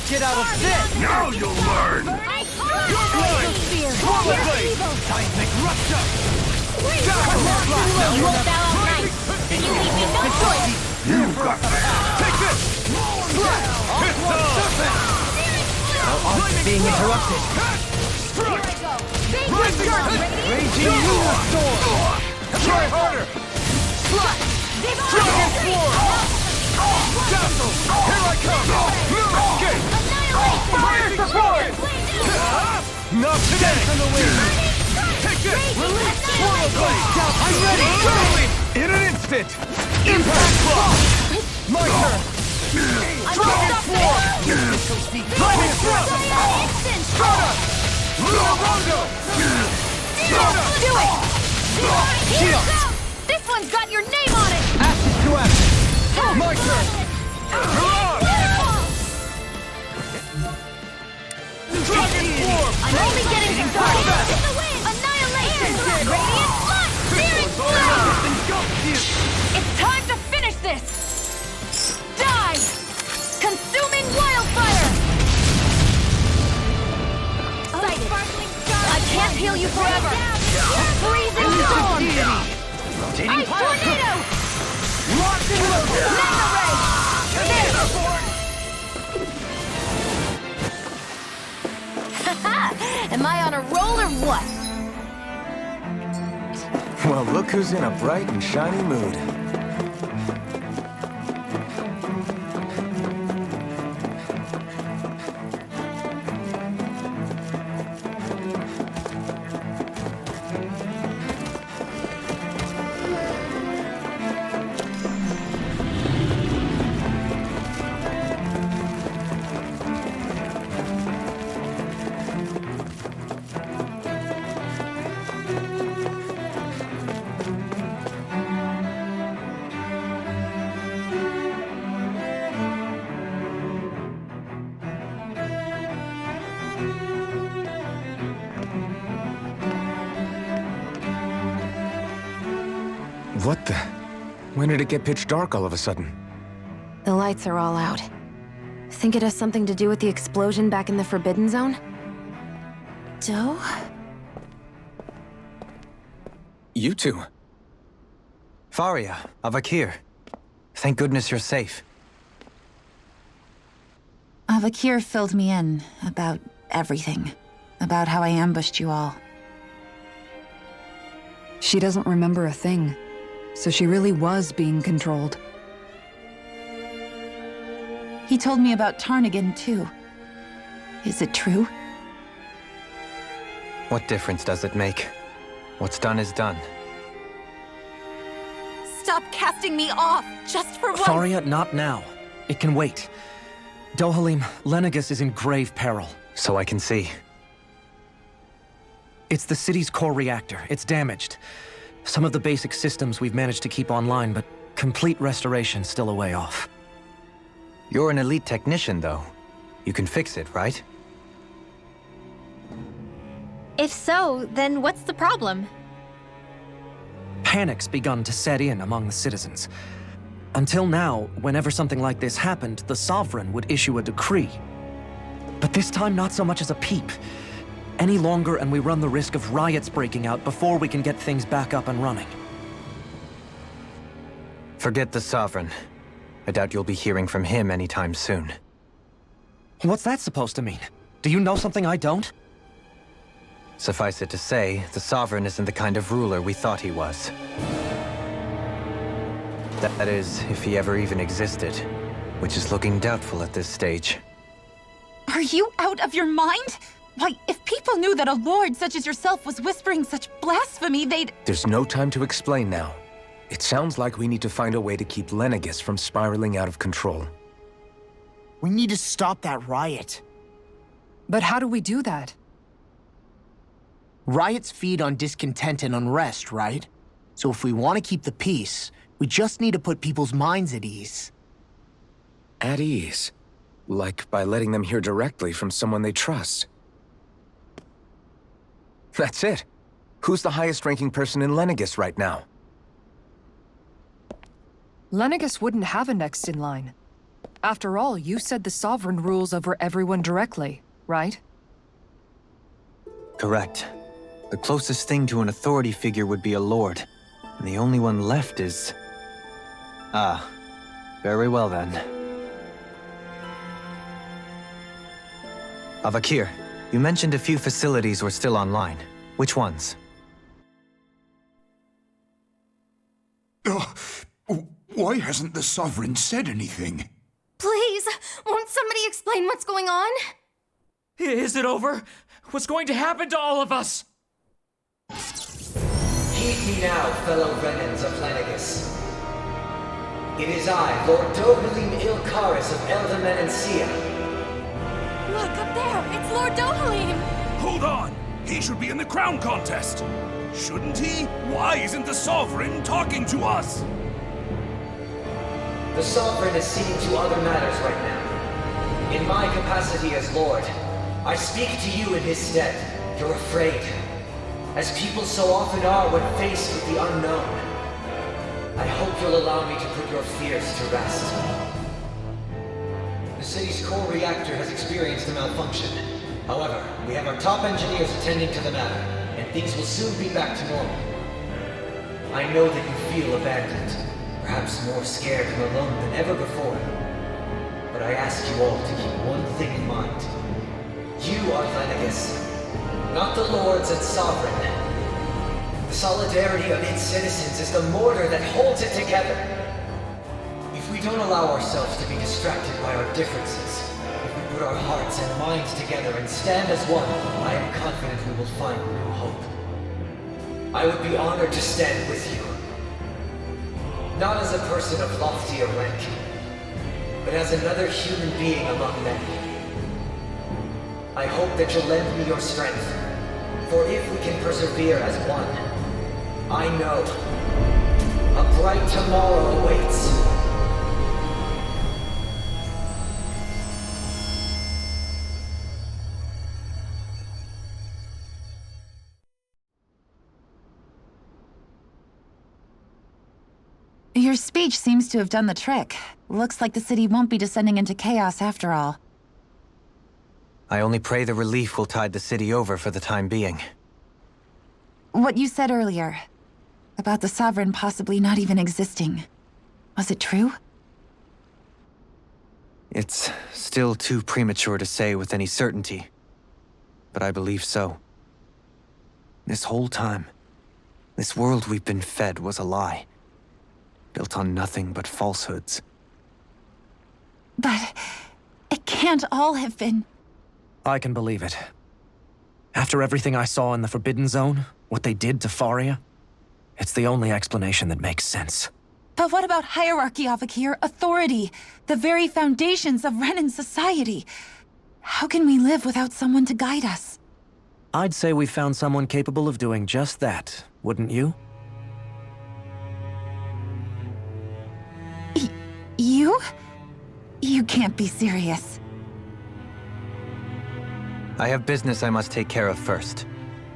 won't get out of this! Now you'll learn! Seismic rupture! You won't bow out nice, and you leave me no choice! You got this! Take this! Our art's being interrupted. Raging Lunar Storm! Try harder! Dragon Form! Dazzle! Here I come! Escape! Fire support! Not today! On the wing! Take this! Release Swirl Blade! I'm ready! Go! In an instant! Impact Block! My turn! Dragon Form! Lightning Thrust! Strata! Rondo! Do it! Shield! This one's got your name on it! Acid to acid! My turn! Dragon Form! I'm only getting started! Annihilation! Radiant Flood! Searing Flood! It's time to finish this! Die! Consuming Wildfire! I can't heal you forever! Freezing Storm! Rotating Ice Fire! Tornado! Locked and loaded! Mega Ray! Am I on a roll or what? Well, look who's in a bright and shiny mood. What the? When did it get pitch dark all of a sudden? The lights are all out. Think it has something to do with the explosion back in the Forbidden Zone? Doe? You two. Faria, Avakir. Thank goodness you're safe. Avakir filled me in about everything. About how I ambushed you all. She doesn't remember a thing, so she really was being controlled. He told me about Tarnigan, too. Is it true? What difference does it make? What's done is done. Stop casting me off, just for once! Faria, not now. It can wait. Dohalim, Lenegis is in grave peril. So I can see. It's the city's core reactor. It's damaged. Some of the basic systems we've managed to keep online, but complete restoration's still a way off. You're an elite technician, though. You can fix it, right? If so, then what's the problem? Panic's begun to set in among the citizens. Until now, whenever something like this happened, the Sovereign would issue a decree. But this time, not so much as a peep. Any longer, and we run the risk of riots breaking out before we can get things back up and running. Forget the Sovereign. I doubt you'll be hearing from him anytime soon. What's that supposed to mean? Do you know something I don't? Suffice it to say, the Sovereign isn't the kind of ruler we thought he was. That is, if he ever even existed, which is looking doubtful at this stage. Are you out of your mind? Why, if people knew that a lord such as yourself was whispering such blasphemy, they'd— There's no time to explain now. It sounds like we need to find a way to keep Lenegis from spiraling out of control. We need to stop that riot. But how do we do that? Riots feed on discontent and unrest, right? So if we want to keep the peace, we just need to put people's minds at ease. At ease? Like by letting them hear directly from someone they trust. That's it. Who's the highest-ranking person in Lenegis right now? Lenegis wouldn't have a next in line. After all, you said the Sovereign rules over everyone directly, right? Correct. The closest thing to an authority figure would be a lord, and the only one left is... Ah, very well then. Avakir, you mentioned a few facilities were still online. Which ones? Why hasn't the Sovereign said anything? Please, won't somebody explain what's going on? Is it over? What's going to happen to all of us? Heed me now, fellow Renans of Lenegis. It is I, Lord Dohalim Ilkaris of Elda Menancia. Look, up there! It's Lord Dohalim! Hold on! He should be in the crown contest! Shouldn't he? Why isn't the Sovereign talking to us? The Sovereign is seeing to other matters right now. In my capacity as Lord, I speak to you in his stead. You're afraid, as people so often are when faced with the unknown. I hope you'll allow me to put your fears to rest. The city's core reactor has experienced a malfunction. However, we have our top engineers attending to the matter, and things will soon be back to normal. I know that you feel abandoned, perhaps more scared and alone than ever before. But I ask you all to keep one thing in mind. You are Lenegis, not the Lords and Sovereign. The solidarity of its citizens is the mortar that holds it together. If we don't allow ourselves to be distracted by our differences, if we put our hearts and minds together and stand as one, I am confident we will find new hope. I would be honored to stand with you. Not as a person of loftier rank, but as another human being among many. I hope that you'll lend me your strength, for if we can persevere as one, I know a bright tomorrow awaits. Your speech seems to have done the trick. Looks like the city won't be descending into chaos after all. I only pray the relief will tide the city over for the time being. What you said earlier, about the Sovereign possibly not even existing, was it true? It's still too premature to say with any certainty, but I believe so. This whole time, this world we've been fed was a lie, built on nothing but falsehoods. But it can't all have been... I can believe it. After everything I saw in the Forbidden Zone, what they did to Faria, it's the only explanation that makes sense. But what about hierarchy, Avakir? Authority? The very foundations of Renan society? How can we live without someone to guide us? I'd say we found someone capable of doing just that, wouldn't you? You? You can't be serious. I have business I must take care of first.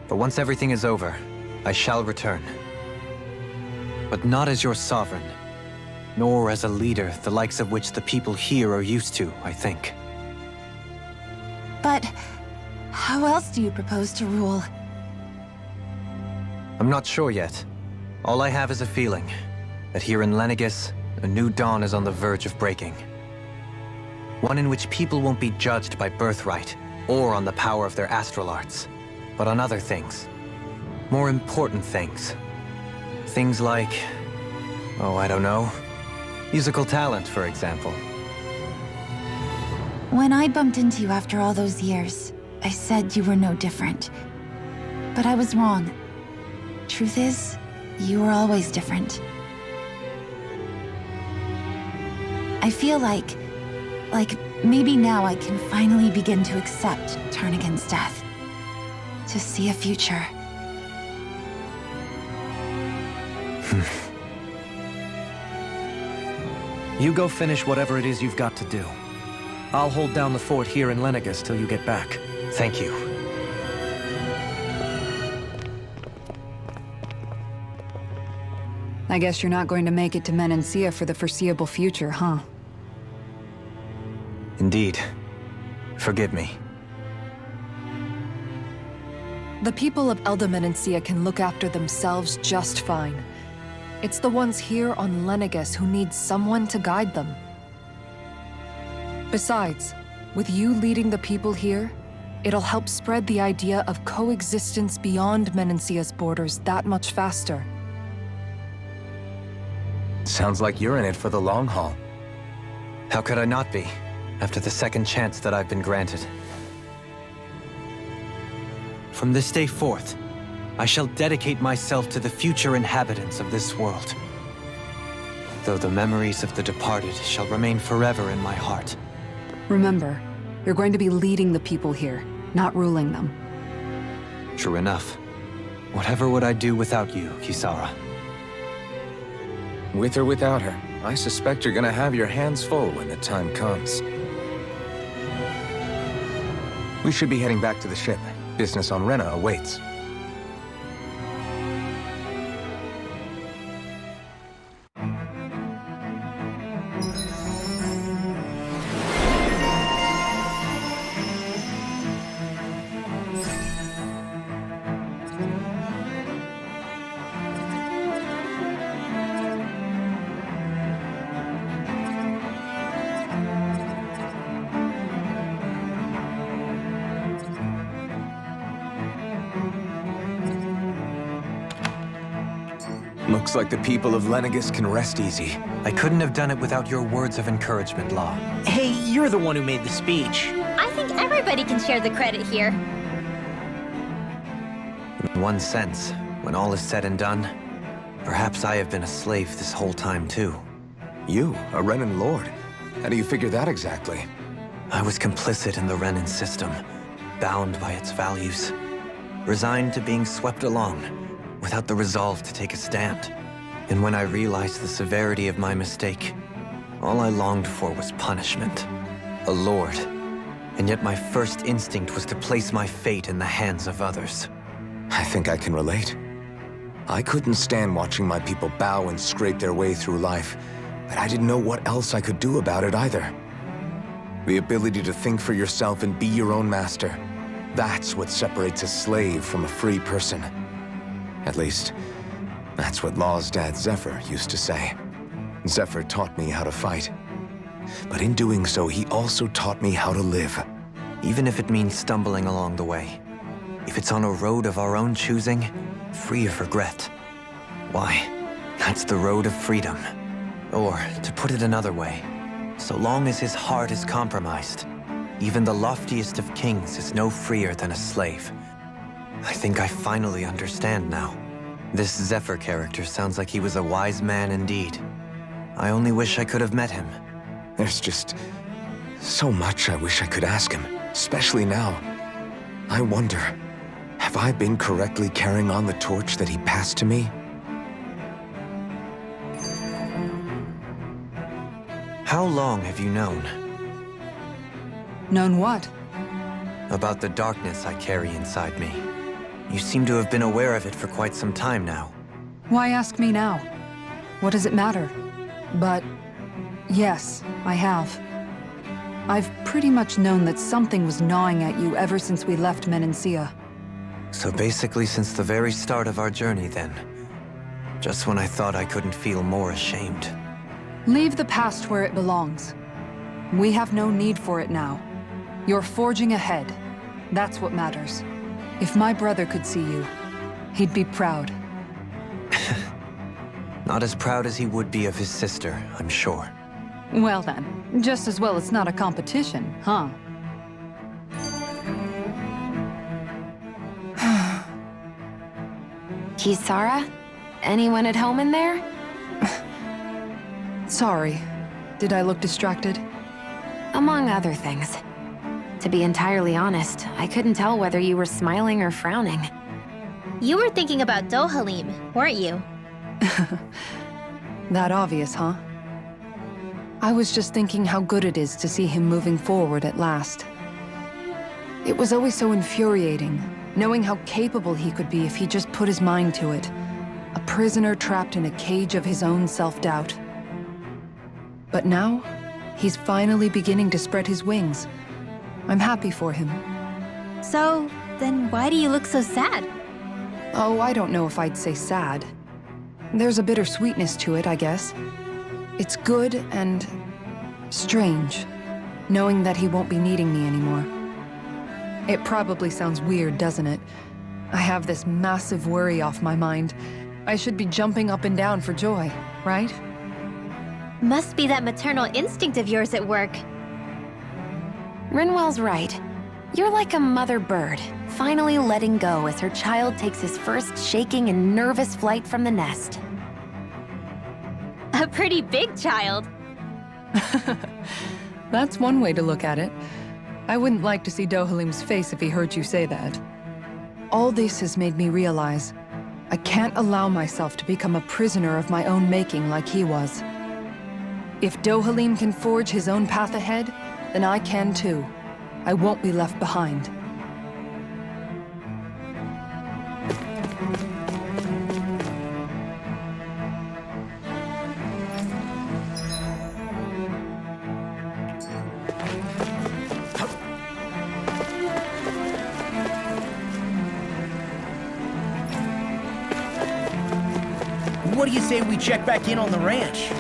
But once everything is over, I shall return. But not as your sovereign, nor as a leader the likes of which the people here are used to, I think. But how else do you propose to rule? I'm not sure yet. All I have is a feeling that here in Lenegis, a new dawn is on the verge of breaking. One in which people won't be judged by birthright or on the power of their astral arts, but on other things. More important things. Things like, oh, I don't know, musical talent, for example. When I bumped into you after all those years, I said you were no different. But I was wrong. Truth is, you were always different. I feel like maybe now I can finally begin to accept Tarnigan's death. To see a future. You go finish whatever it is you've got to do. I'll hold down the fort here in Lenegis till you get back. Thank you. I guess you're not going to make it to Menancia for the foreseeable future, huh? Indeed. Forgive me. The people of Elda can look after themselves just fine. It's the ones here on Lenegis who need someone to guide them. Besides, with you leading the people here, it'll help spread the idea of coexistence beyond Menancia's borders that much faster. Sounds like you're in it for the long haul. How could I not be, after the second chance that I've been granted? From this day forth, I shall dedicate myself to the future inhabitants of this world. Though the memories of the departed shall remain forever in my heart. Remember, you're going to be leading the people here, not ruling them. True enough. Whatever would I do without you, Kisara? With or without her, I suspect you're gonna have your hands full when the time comes. We should be heading back to the ship. Business on Rena awaits. Looks like the people of Lenegis can rest easy. I couldn't have done it without your words of encouragement, Law. Hey, you're the one who made the speech. I think everybody can share the credit here. In one sense, when all is said and done, perhaps I have been a slave this whole time too. You, a Renan lord? How do you figure that exactly? I was complicit in the Renan system, bound by its values, resigned to being swept along, without the resolve to take a stand. And when I realized the severity of my mistake, all I longed for was punishment. A lord. And yet my first instinct was to place my fate in the hands of others. I think I can relate. I couldn't stand watching my people bow and scrape their way through life, but I didn't know what else I could do about it either. The ability to think for yourself and be your own master, that's what separates a slave from a free person. At least, that's what Law's dad Zephyr used to say. Zephyr taught me how to fight. But in doing so, he also taught me how to live. Even if it means stumbling along the way. If it's on a road of our own choosing, free of regret. Why, that's the road of freedom. Or, to put it another way, so long as his heart is compromised, even the loftiest of kings is no freer than a slave. I think I finally understand now. This Zephyr character sounds like he was a wise man indeed. I only wish I could have met him. There's just so much I wish I could ask him, especially now. I wonder, have I been correctly carrying on the torch that he passed to me? How long have you known? Known what? About the darkness I carry inside me. You seem to have been aware of it for quite some time now. Why ask me now? What does it matter? But yes, I have. I've pretty much known that something was gnawing at you ever since we left Menancia. So basically since the very start of our journey then. Just when I thought I couldn't feel more ashamed. Leave the past where it belongs. We have no need for it now. You're forging ahead. That's what matters. If my brother could see you, he'd be proud. Not as proud as he would be of his sister, I'm sure. Well then, just as well it's not a competition, huh? Kisara? Anyone at home in there? Sorry. Did I look distracted? Among other things. To be entirely honest, I couldn't tell whether you were smiling or frowning. You were thinking about Dohalim, weren't you? That obvious, huh? I was just thinking how good it is to see him moving forward at last. It was always so infuriating, knowing how capable he could be if he just put his mind to it. A prisoner trapped in a cage of his own self-doubt. But now, He's finally beginning to spread his wings. I'm happy for him. So, then why do you look so sad? Oh, I don't know if I'd say sad. There's a bittersweetness to it, I guess. It's good and strange, knowing that he won't be needing me anymore. It probably sounds weird, doesn't it? I have this massive worry off my mind. I should be jumping up and down for joy, right? Must be that maternal instinct of yours at work. Rinwell's right. You're like a mother bird, finally letting go as her child takes his first shaking and nervous flight from the nest. A pretty big child. That's one way to look at it. I wouldn't like to see Dohalim's face if he heard you say that. All this has made me realize I can't allow myself to become a prisoner of my own making like he was. If Dohalim can forge his own path ahead, then I can too. I won't be left behind. What do you say we check back in on the ranch?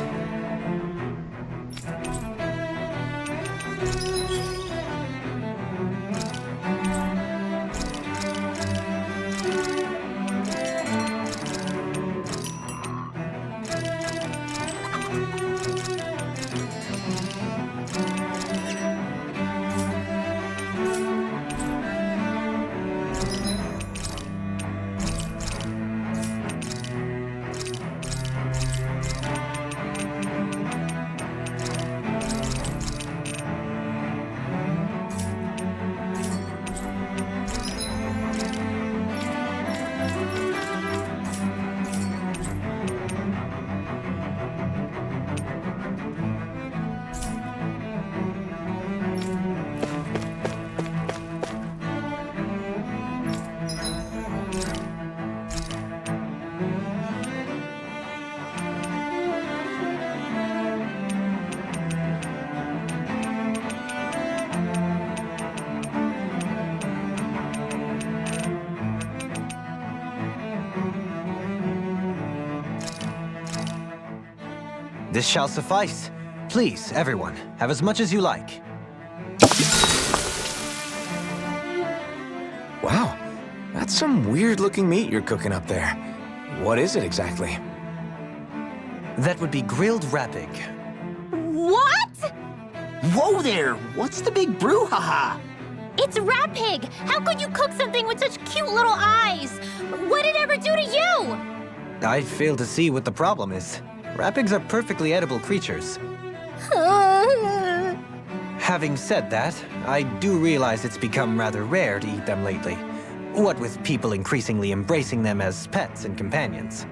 This shall suffice. Please, everyone, have as much as you like. Wow, that's some weird-looking meat you're cooking up there. What is it exactly? That would be grilled rapig. What? Whoa there! What's the big brouhaha? It's Rapig! How could you cook something with such cute little eyes? What did it ever do to you? I fail to see what the problem is. Rapigs are perfectly edible creatures. Having said that, I do realize it's become rather rare to eat them lately. What with people increasingly embracing them as pets and companions.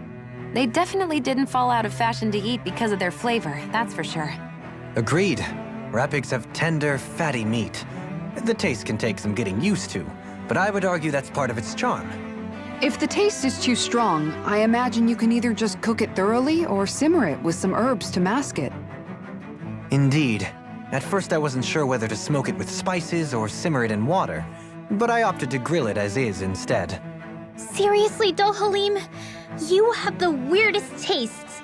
They definitely didn't fall out of fashion to eat because of their flavor, that's for sure. Agreed. Rapigs have tender, fatty meat. The taste can take some getting used to, but I would argue that's part of its charm. If the taste is too strong, I imagine you can either just cook it thoroughly or simmer it with some herbs to mask it. Indeed. At first I wasn't sure whether to smoke it with spices or simmer it in water, but I opted to grill it as is instead. Seriously, Dohalim? You have the weirdest tastes.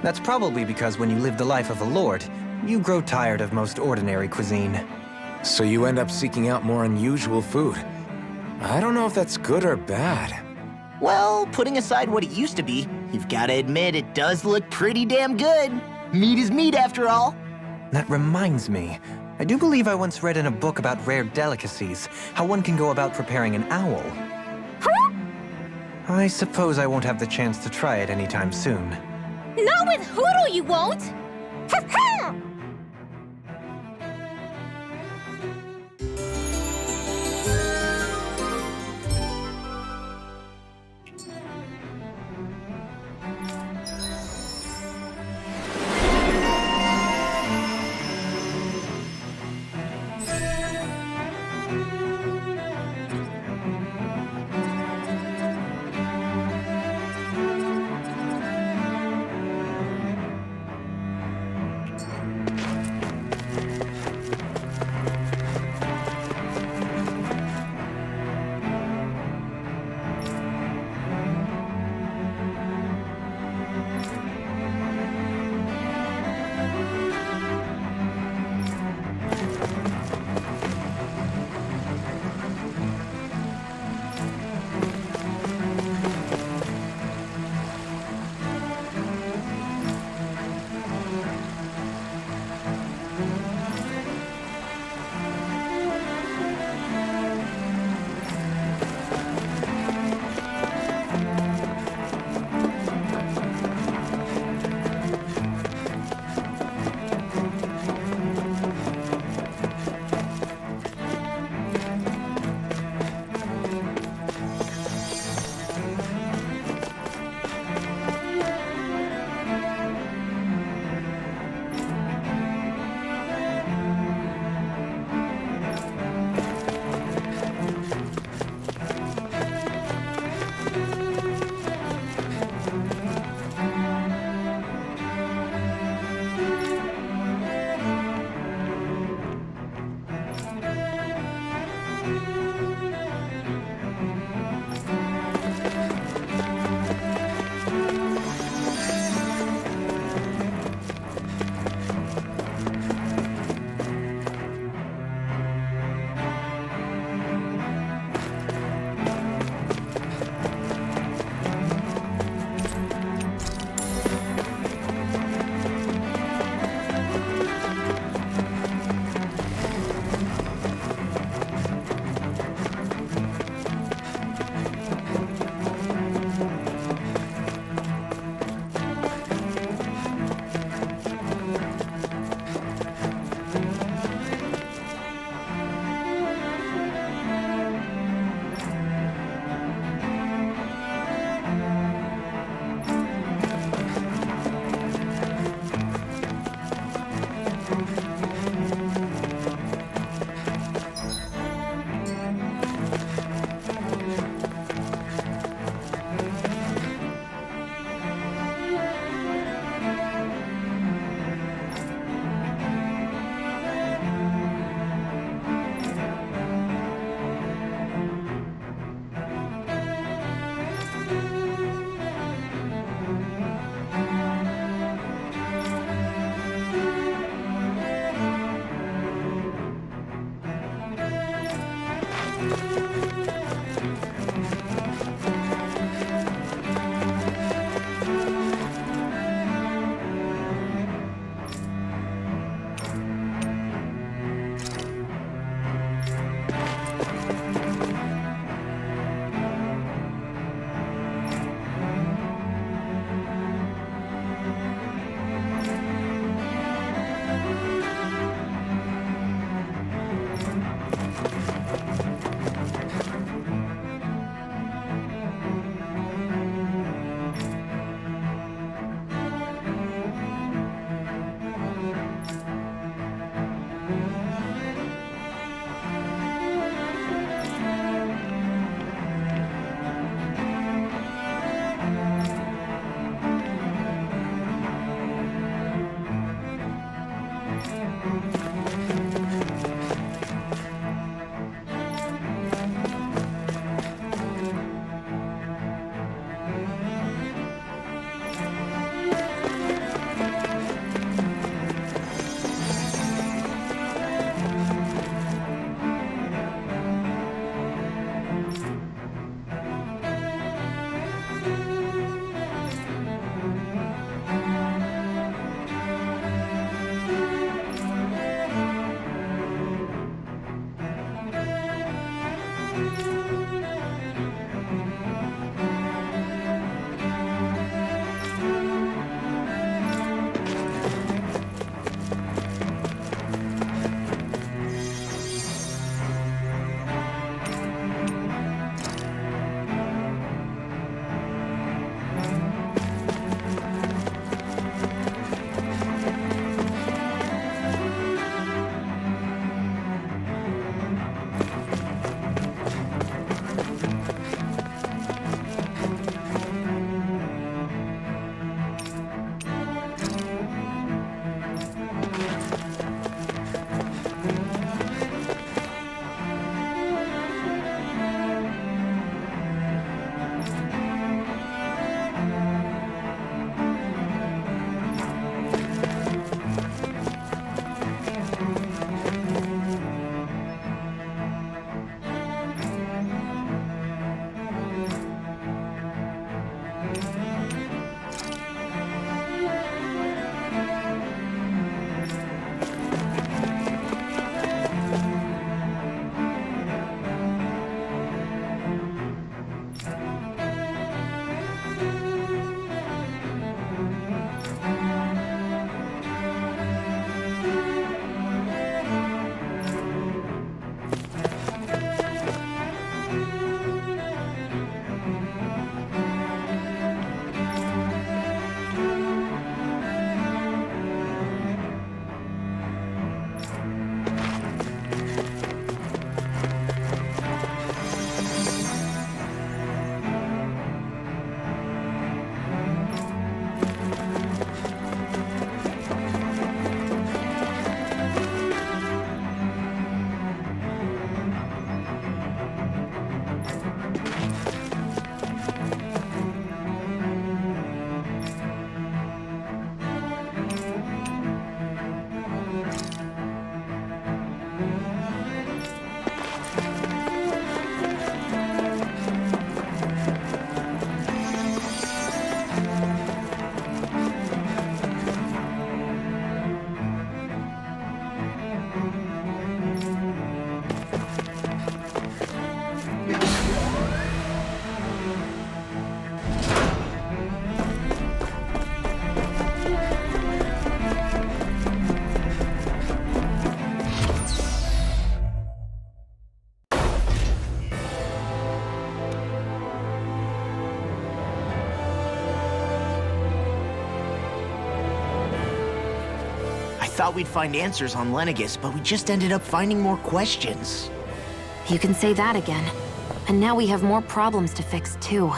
That's probably because when you live the life of a lord, you grow tired of most ordinary cuisine. So you end up seeking out more unusual food. I don't know if that's good or bad. Well, putting aside what it used to be, you've got to admit it does look pretty damn good. Meat is meat, after all. That reminds me. I do believe I once read in a book about rare delicacies, how one can go about preparing an owl. Huh? I suppose I won't have the chance to try it anytime soon. Not with Hoodle, you won't! thought we'd find answers on Lenegis, but we just ended up finding more questions. You can say that again. And now we have more problems to fix, too.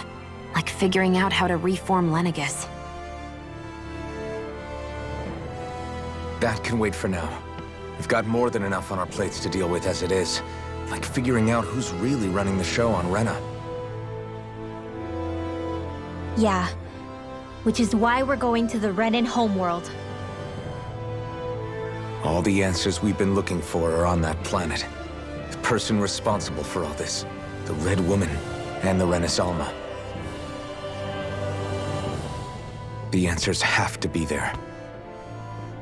Like figuring out how to reform Lenegis. That can wait for now. We've got more than enough on our plates to deal with as it is. Like figuring out who's really running the show on Rena. Yeah. Which is why we're going to the Renan homeworld. All the answers we've been looking for are on that planet. The person responsible for all this. The Red Woman and the Renasalma. The answers have to be there.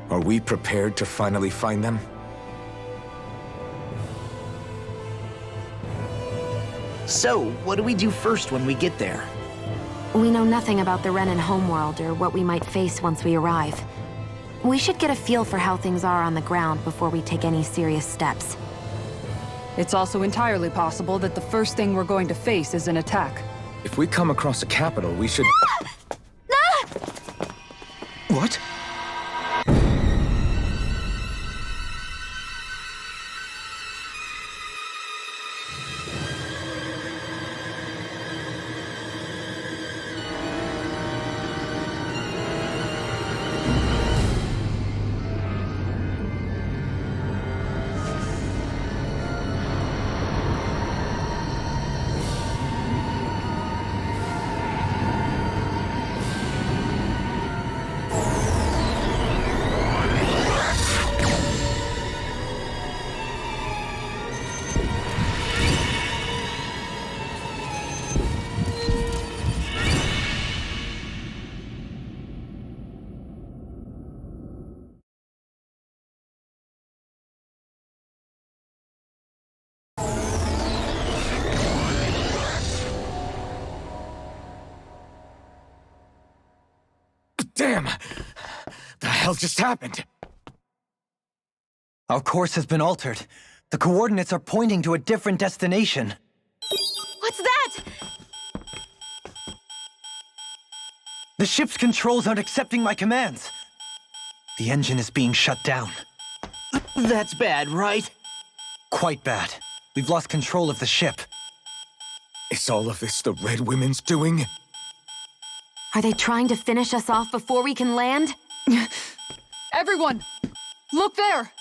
Are we prepared to finally find them? So, what do we do first when we get there? We know nothing about the Renan homeworld or what we might face once we arrive. We should get a feel for how things are on the ground before we take any serious steps. It's also entirely possible that the first thing we're going to face is an attack. If we come across a capital, we should... What? Damn! The hell just happened? Our course has been altered. The coordinates are pointing to a different destination. What's that? The ship's controls aren't accepting my commands. The engine is being shut down. That's bad, right? Quite bad. We've lost control of the ship. Is all of this the Red Women's doing? Are they trying to finish us off before we can land? Everyone! Look there!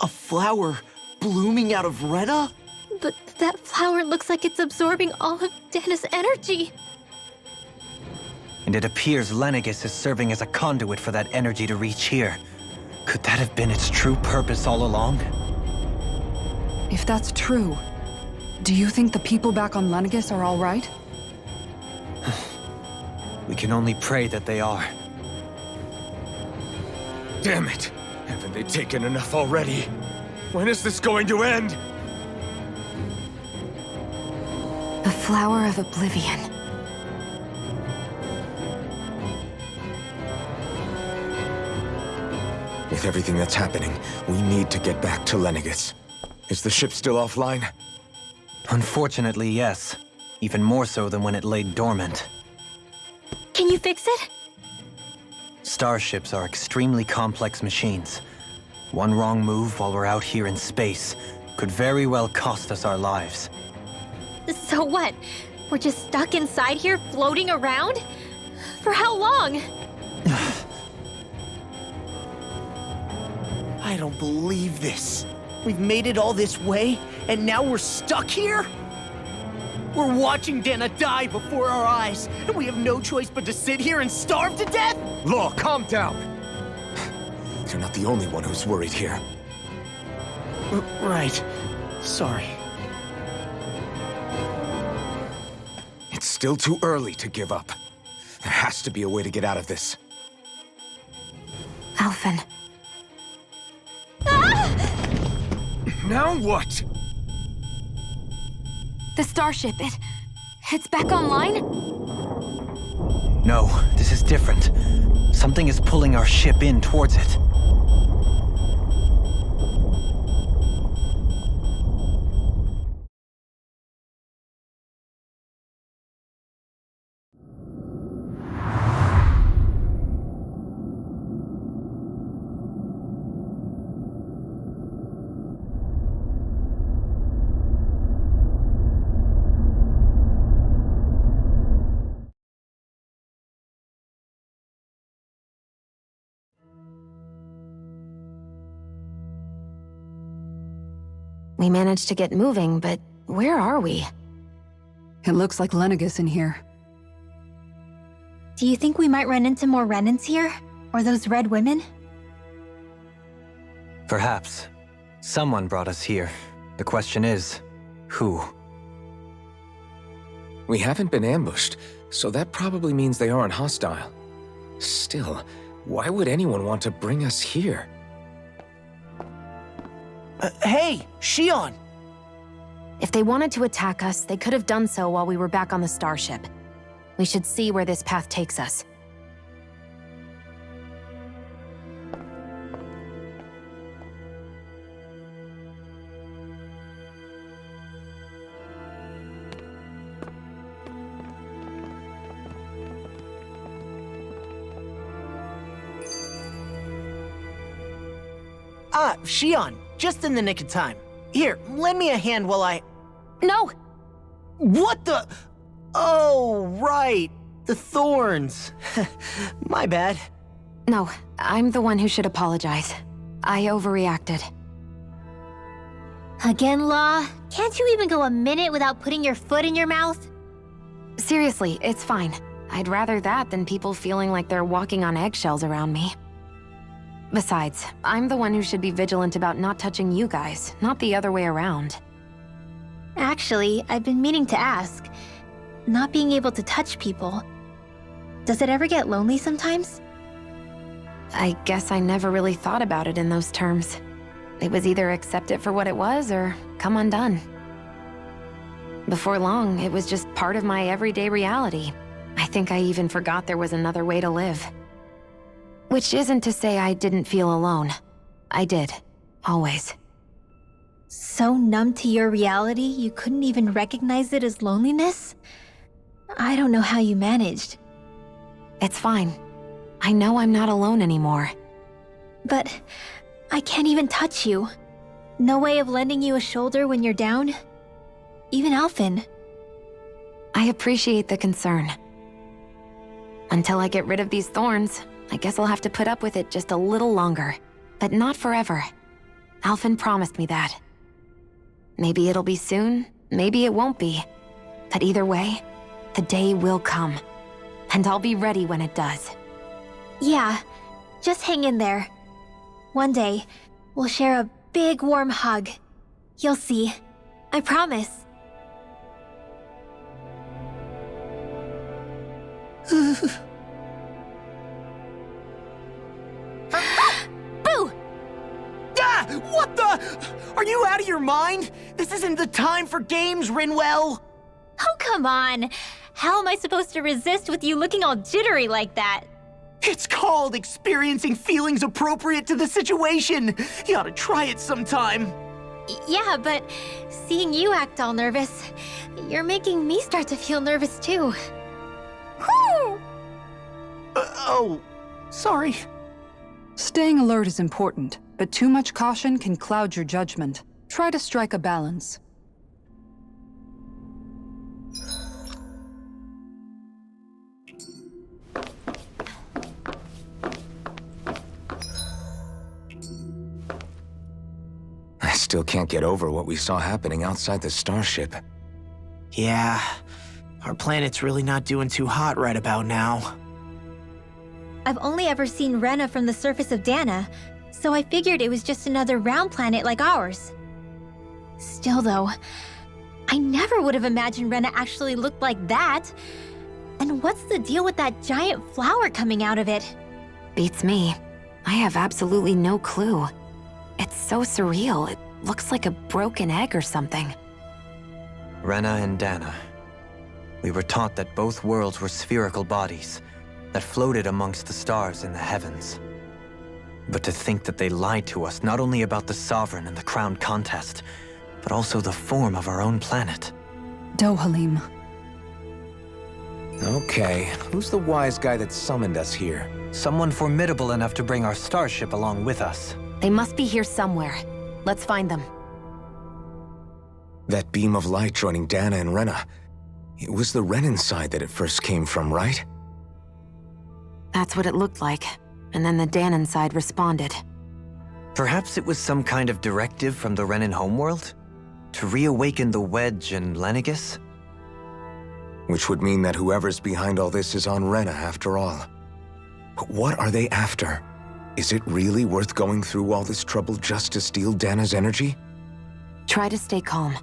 A flower blooming out of Rena? But that flower looks like it's absorbing all of Dana's energy. And it appears Lenegis is serving as a conduit for that energy to reach here. Could that have been its true purpose all along? If that's true, do you think the people back on Lenegis are all right? We can only pray that they are. Damn it! Haven't they taken enough already? When is this going to end? The flower of oblivion. With everything that's happening, we need to get back to Lenegis. Is the ship still offline? Unfortunately, yes. Even more so than when it lay dormant. Can you fix it? Starships are extremely complex machines. One wrong move while we're out here in space could very well cost us our lives. So what? We're just stuck inside here, floating around? For how long? I don't believe this. We've made it all this way, and now we're stuck here? We're watching Rena die before our eyes, and we have no choice but to sit here and starve to death? Law, calm down! You're not the only one who's worried here. Right. Sorry. It's still too early to give up. There has to be a way to get out of this. Alphen. Now what? The starship, it's back online? No, this is different. Something is pulling our ship in towards it. We managed to get moving, but where are we? It looks like Lenegis in here. Do you think we might run into more Renans here? Or those red women? Perhaps. Someone brought us here. The question is, who? We haven't been ambushed, so that probably means they aren't hostile. Still, why would anyone want to bring us here? Hey, Shion! If they wanted to attack us, they could have done so while we were back on the starship. We should see where this path takes us. Ah, Shion, just in the nick of time. Here, lend me a hand while I... No! What the... Oh, right. The thorns. My bad. No, I'm the one who should apologize. I overreacted. Again, Law? Can't you even go a minute without putting your foot in your mouth? Seriously, it's fine. I'd rather that than people feeling like they're walking on eggshells around me. Besides, I'm the one who should be vigilant about not touching you guys, not the other way around. Actually, I've been meaning to ask. Not being able to touch people, does it ever get lonely sometimes? I guess I never really thought about it in those terms. It was either accept it for what it was or come undone. Before long, it was just part of my everyday reality. I think I even forgot there was another way to live. Which isn't to say I didn't feel alone. I did. Always. So numb to your reality, you couldn't even recognize it as loneliness? I don't know how you managed. It's fine. I know I'm not alone anymore. But I can't even touch you. No way of lending you a shoulder when you're down? Even Alphen. I appreciate the concern. Until I get rid of these thorns, I guess I'll have to put up with it just a little longer. But not forever. Alphen promised me that. Maybe it'll be soon, maybe it won't be. But either way, the day will come. And I'll be ready when it does. Yeah, just hang in there. One day, we'll share a big warm hug. You'll see. I promise. Boo! Ah! What the? Are you out of your mind? This isn't the time for games, Rinwell! Oh, come on. How am I supposed to resist with you looking all jittery like that? It's called experiencing feelings appropriate to the situation. You ought to try it sometime. Yeah, but seeing you act all nervous, you're making me start to feel nervous too. Whew! Oh, sorry. Staying alert is important, but too much caution can cloud your judgment. Try to strike a balance. I still can't get over what we saw happening outside the starship. Yeah, our planet's really not doing too hot right about now. I've only ever seen Rena from the surface of Dana, so I figured it was just another round planet like ours. Still though, I never would have imagined Rena actually looked like that. And what's the deal with that giant flower coming out of it? Beats me. I have absolutely no clue. It's so surreal. It looks like a broken egg or something. Rena and Dana. We were taught that both worlds were spherical bodies that floated amongst the stars in the heavens. But to think that they lied to us not only about the Sovereign and the Crown contest, but also the form of our own planet. Dohalim. Okay, who's the wise guy that summoned us here? Someone formidable enough to bring our starship along with us. They must be here somewhere. Let's find them. That beam of light joining Dana and Rena. It was the Renan side that it first came from, right? That's what it looked like. And then the Danon side responded. Perhaps it was some kind of directive from the Renan homeworld? To reawaken the Wedge and Lenegis? Which would mean that whoever's behind all this is on Rena after all. But what are they after? Is it really worth going through all this trouble just to steal Dana's energy? Try to stay calm.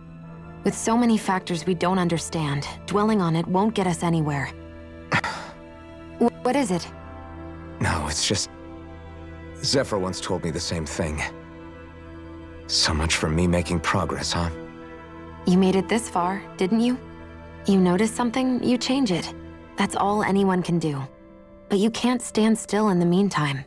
With so many factors we don't understand, dwelling on it won't get us anywhere. What is it? No, it's just... Zephyr once told me the same thing. So much for me making progress, huh? You made it this far, didn't you? You notice something, you change it. That's all anyone can do. But you can't stand still in the meantime.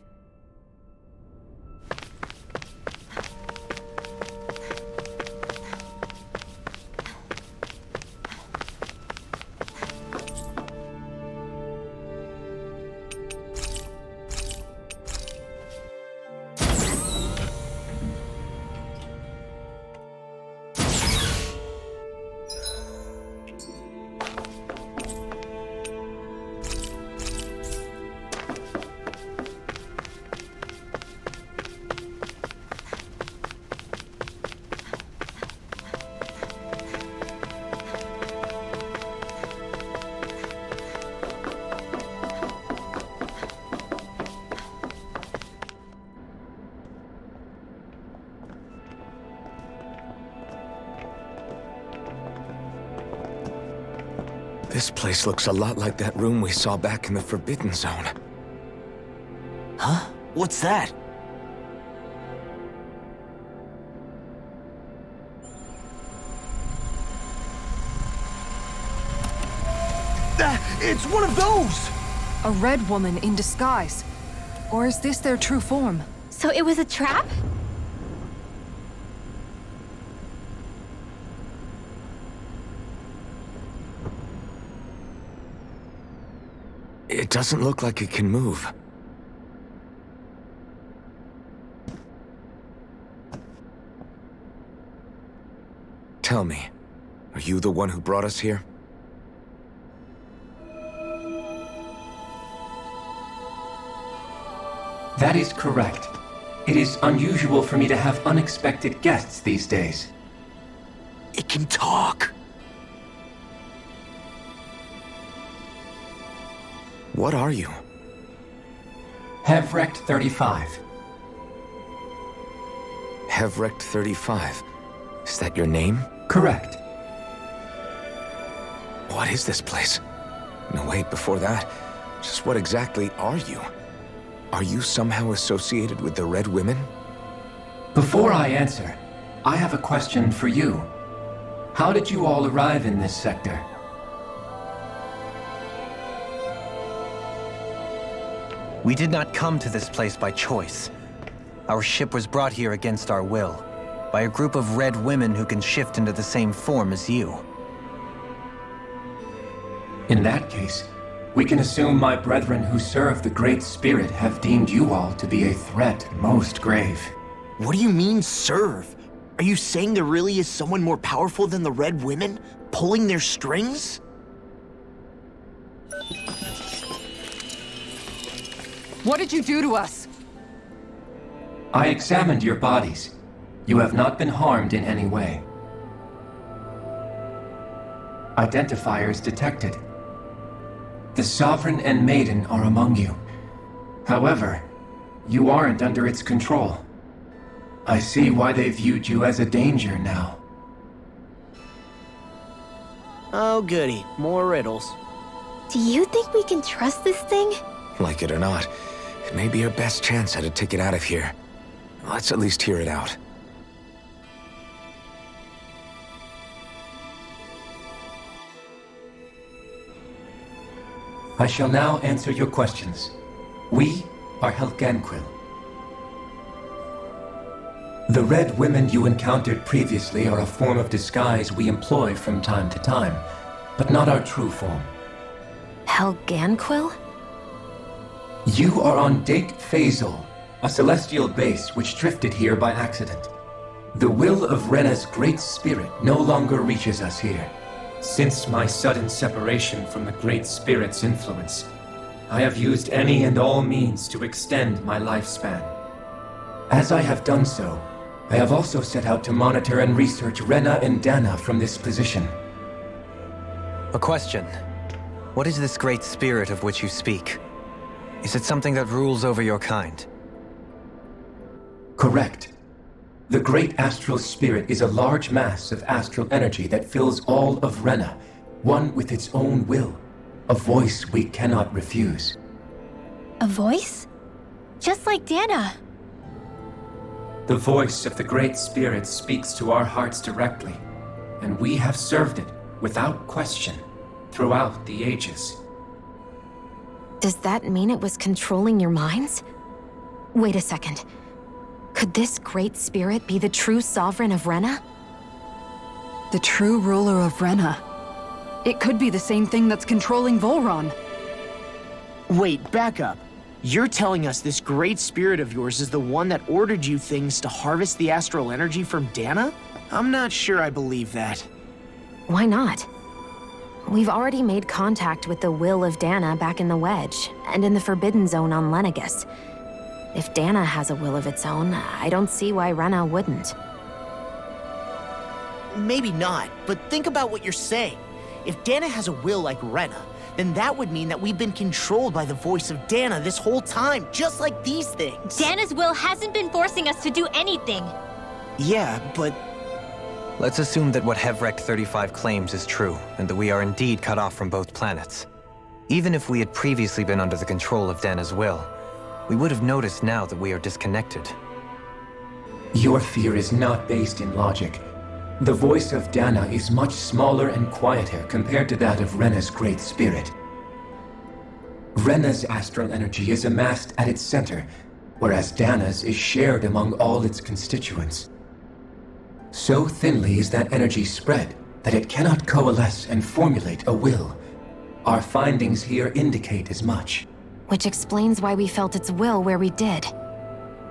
This place looks a lot like that room we saw back in the Forbidden Zone. Huh? What's that? It's one of those! A red woman in disguise. Or is this their true form? So it was a trap? It doesn't look like it can move. Tell me, are you the one who brought us here? That is correct. It is unusual for me to have unexpected guests these days. It can talk. What are you? Hevrect 35. Hevrect 35. Is that your name? Correct. What is this place? No, wait, before that, just what exactly are you? Are you somehow associated with the Red Women? Before I answer, I have a question for you. How did you all arrive in this sector? We did not come to this place by choice. Our ship was brought here against our will, by a group of red women who can shift into the same form as you. In that case, we can assume my brethren who serve the Great Spirit have deemed you all to be a threat most grave. What do you mean, serve? Are you saying there really is someone more powerful than the Red Women, pulling their strings? What did you do to us? I examined your bodies. You have not been harmed in any way. Identifiers detected. The Sovereign and Maiden are among you. However, you aren't under its control. I see why they viewed you as a danger now. Oh goody, more riddles. Do you think we can trust this thing? Like it or not, it may be our best chance at a ticket out of here. Let's at least hear it out. I shall now answer your questions. We are Helganquil. The red women you encountered previously are a form of disguise we employ from time to time, but not our true form. Helganquil? You are on Date Phasal, a celestial base which drifted here by accident. The will of Rena's great spirit no longer reaches us here. Since my sudden separation from the Great Spirit's influence, I have used any and all means to extend my lifespan. As I have done so, I have also set out to monitor and research Rena and Dana from this position. A question. What is this Great Spirit of which you speak? Is it something that rules over your kind? Correct. The Great Astral Spirit is a large mass of astral energy that fills all of Rena, one with its own will, a voice we cannot refuse. A voice? Just like Dana. The voice of the Great Spirit speaks to our hearts directly, and we have served it without question throughout the ages. Does that mean it was controlling your minds? Wait a second. Could this Great Spirit be the true Sovereign of Rena? The true ruler of Rena. It could be the same thing that's controlling Volron. Wait, back up. You're telling us this great spirit of yours is the one that ordered you things to harvest the astral energy from Dana? I'm not sure I believe that. Why not? We've already made contact with the will of Dana back in the Wedge, and in the Forbidden Zone on Lenegis. If Dana has a will of its own, I don't see why Rena wouldn't. Maybe not, but think about what you're saying. If Dana has a will like Rena, then that would mean that we've been controlled by the voice of Dana this whole time, just like these things. Dana's will hasn't been forcing us to do anything. Yeah, but... Let's assume that what Hevrek 35 claims is true, and that we are indeed cut off from both planets. Even if we had previously been under the control of Dana's will, we would have noticed now that we are disconnected. Your fear is not based in logic. The voice of Dana is much smaller and quieter compared to that of Rena's Great Spirit. Rena's astral energy is amassed at its center, whereas Dana's is shared among all its constituents. So thinly is that energy spread that it cannot coalesce and formulate a will. Our findings here indicate as much. Which explains why we felt its will where we did.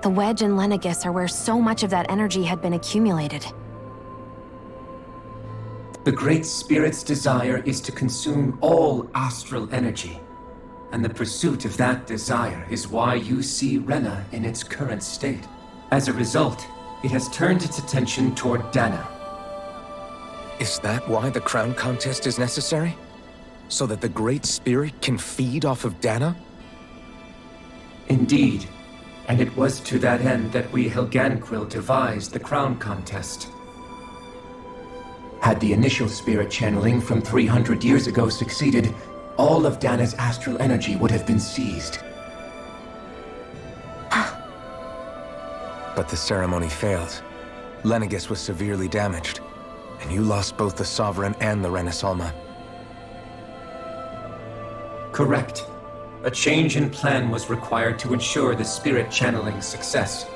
The Wedge and Lenegis are where so much of that energy had been accumulated. The Great Spirit's desire is to consume all astral energy, and the pursuit of that desire is why you see Rena in its current state. As a result, it has turned its attention toward Dana. Is that why the crown contest is necessary? So that the Great Spirit can feed off of Dana? Indeed, and it was to that end that we Helganquil devised the crown contest. Had the initial spirit channeling from 300 years ago succeeded, all of Dana's astral energy would have been seized. But the ceremony failed. Lenegis was severely damaged, and you lost both the Sovereign and the Renasalma. Correct. a change in plan was required to ensure the spirit channeling's success.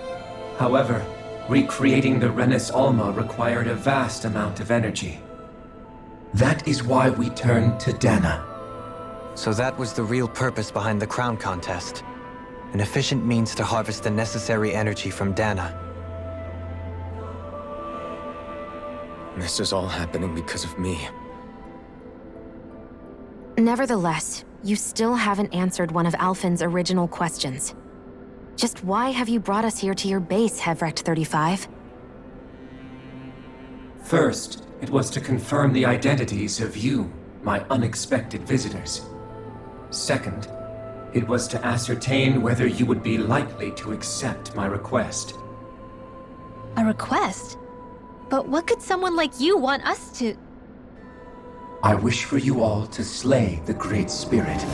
However, recreating the Renis Alma required a vast amount of energy. That is why we turned to Dana. So that was the real purpose behind the crown contest. An efficient means to harvest the necessary energy from Dana. This is all happening because of me. Nevertheless, you still haven't answered one of Alphen's original questions. Just why have you brought us here to your base, Hevrecht 35? First, it was to confirm the identities of you, my unexpected visitors. Second, it was to ascertain whether you would be likely to accept my request. A request? But what could someone like you want us to... I wish for you all to slay the Great Spirit.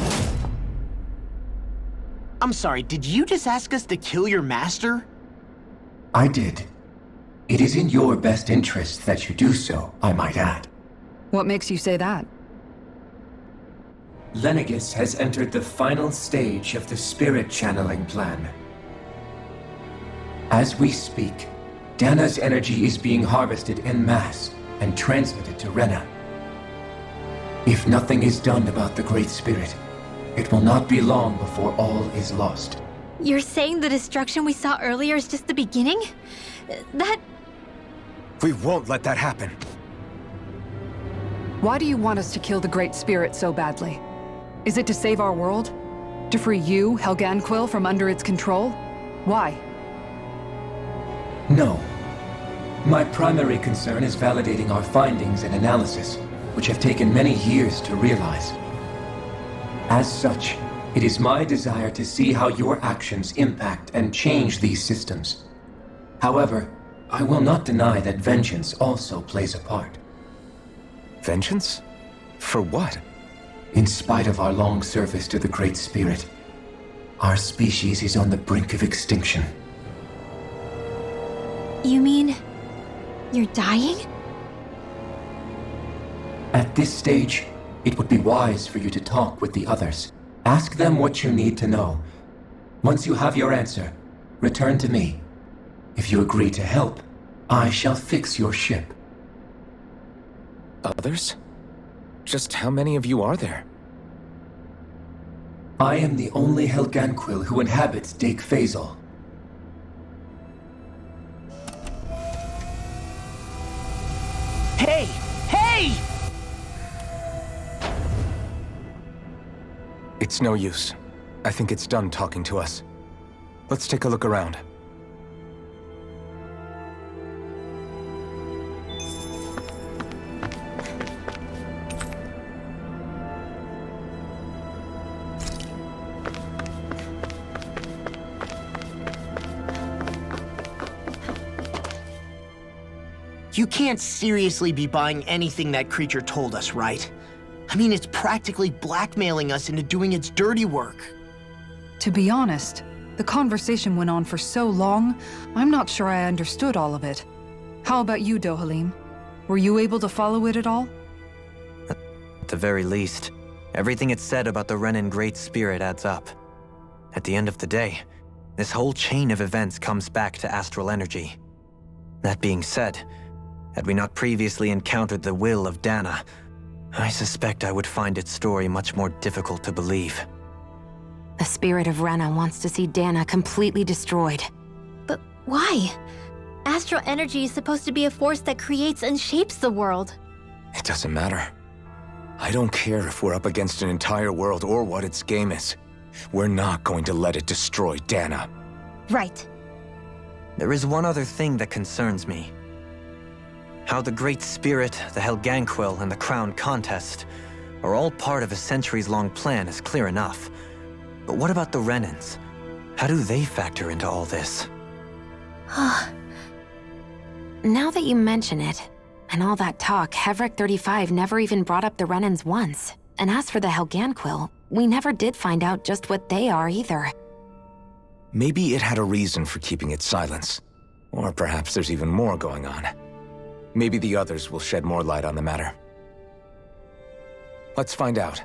I'm sorry, did you just ask us to kill your master? I did. It is in your best interest that you do so, I might add. What makes you say that? Lenegis has entered the final stage of the spirit channeling plan. As we speak, Dana's energy is being harvested en masse and transmitted to Rena. If nothing is done about the Great Spirit, it will not be long before all is lost. You're saying the destruction we saw earlier is just the beginning? That... We won't let that happen. Why do you want us to kill the Great Spirit so badly? Is it to save our world? To free you, Helganquil, from under its control? Why? No. My primary concern is validating our findings and analysis, which have taken many years to realize. As such, it is my desire to see how your actions impact and change these systems. However, I will not deny that vengeance also plays a part. Vengeance? For what? In spite of our long service to the Great Spirit, our species is on the brink of extinction. You mean... you're dying? At this stage, it would be wise for you to talk with the others. Ask them what you need to know. Once you have your answer, return to me. If you agree to help, I shall fix your ship. Others? Just how many of you are there? I am the only Helganquil who inhabits Dake Faisal. Hey! Hey! It's no use. I think it's done talking to us. Let's take a look around. You can't seriously be buying anything that creature told us, right? I mean, it's practically blackmailing us into doing its dirty work. To be honest, the conversation went on for so long, I'm not sure I understood all of it. How about you, Dohalim? Were you able to follow it at all? At the very least, everything it said about the Renan Great Spirit adds up. At the end of the day, this whole chain of events comes back to astral energy. That being said, had we not previously encountered the will of Dana, I suspect I would find its story much more difficult to believe. The spirit of Rena wants to see Dana completely destroyed. But why? Astral energy is supposed to be a force that creates and shapes the world. It doesn't matter. I don't care if we're up against an entire world or what its game is. We're not going to let it destroy Dana. Right. There is one other thing that concerns me. How the Great Spirit, the Helganquil, and the Crown Contest are all part of a centuries-long plan is clear enough. But what about the Renans? How do they factor into all this? Now that you mention it, and all that talk, Hevrecht 35 never even brought up the Renans once. And as for the Helganquil, we never did find out just what they are either. Maybe it had a reason for keeping its silence. Or perhaps there's even more going on. Maybe the others will shed more light on the matter. Let's find out.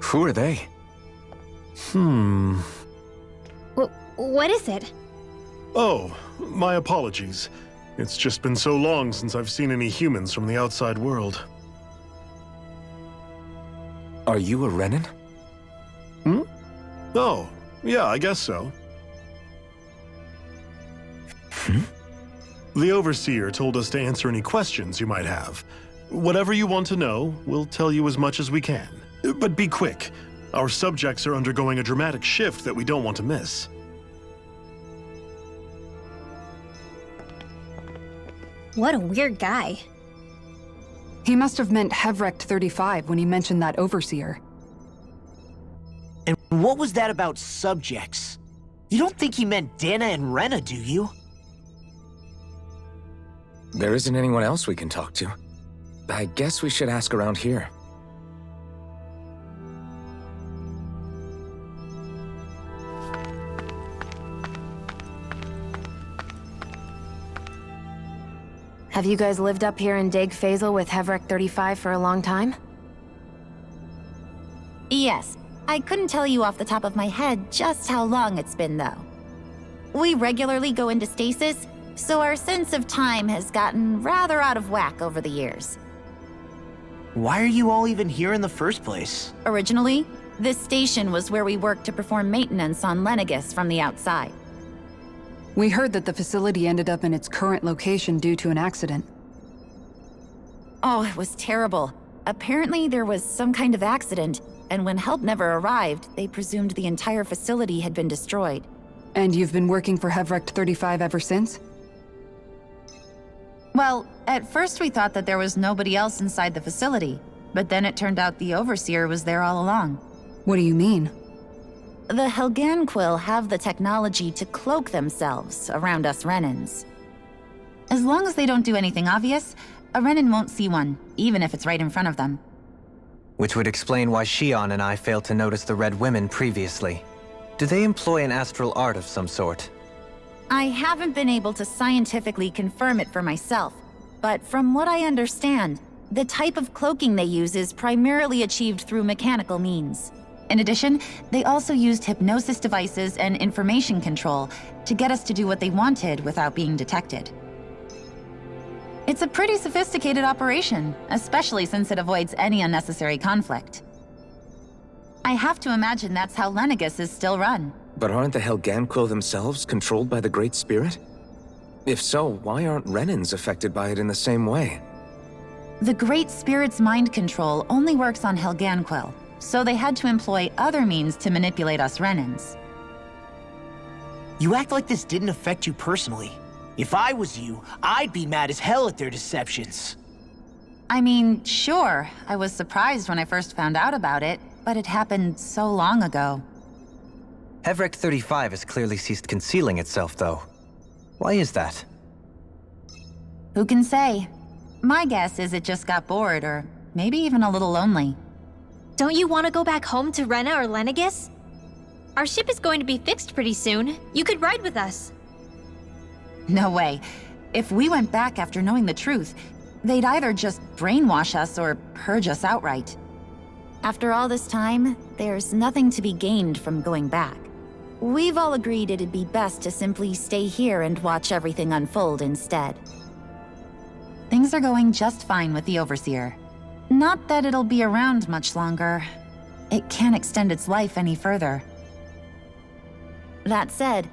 Who are they? What is it? Oh, my apologies. It's just been so long since I've seen any humans from the outside world. Are you a Renan? Oh, yeah, I guess so. The Overseer told us to answer any questions you might have. Whatever you want to know, we'll tell you as much as we can. But be quick. Our subjects are undergoing a dramatic shift that we don't want to miss. What a weird guy. He must have meant Hevrecht 35 when he mentioned that Overseer. And what was that about subjects? You don't think he meant Dana and Rena, do you? There isn't anyone else we can talk to. I guess we should ask around here. Have you guys lived up here in Deg Faisal with Hevrecht 35 for a long time? Yes. I couldn't tell you off the top of my head just how long it's been, though. We regularly go into stasis, so our sense of time has gotten rather out of whack over the years. Why are you all even here in the first place? Originally, this station was where we worked to perform maintenance on Lenegis from the outside. We heard that the facility ended up in its current location due to an accident. Oh, it was terrible. Apparently there was some kind of accident, and when help never arrived, they presumed the entire facility had been destroyed. And you've been working for Hevrecht 35 ever since? Well, at first we thought that there was nobody else inside the facility, but then it turned out the Overseer was there all along. What do you mean? The Helganquill have the technology to cloak themselves around us Renans. As long as they don't do anything obvious, a Renan won't see one, even if it's right in front of them. Which would explain why Shion and I failed to notice the Red Women previously. Do they employ an astral art of some sort? I haven't been able to scientifically confirm it for myself, but from what I understand, the type of cloaking they use is primarily achieved through mechanical means. In addition, they also used hypnosis devices and information control to get us to do what they wanted without being detected. It's a pretty sophisticated operation, especially since it avoids any unnecessary conflict. I have to imagine that's how Lenegis is still run. But aren't the Helganquill themselves controlled by the Great Spirit? If so, why aren't Renans affected by it in the same way? The Great Spirit's mind control only works on Helganquill, so they had to employ other means to manipulate us Renans. You act like this didn't affect you personally. If I was you, I'd be mad as hell at their deceptions. I mean, sure, I was surprised when I first found out about it, but it happened so long ago. Hevrecht 35 has clearly ceased concealing itself, though. Why is that? Who can say? My guess is it just got bored, or maybe even a little lonely. Don't you want to go back home to Rena or Lenegis? Our ship is going to be fixed pretty soon. You could ride with us. No way. If we went back after knowing the truth, they'd either just brainwash us or purge us outright. After all this time, there's nothing to be gained from going back. We've all agreed it'd be best to simply stay here and watch everything unfold instead. Things are going just fine with the Overseer. Not that it'll be around much longer. It can't extend its life any further. That said,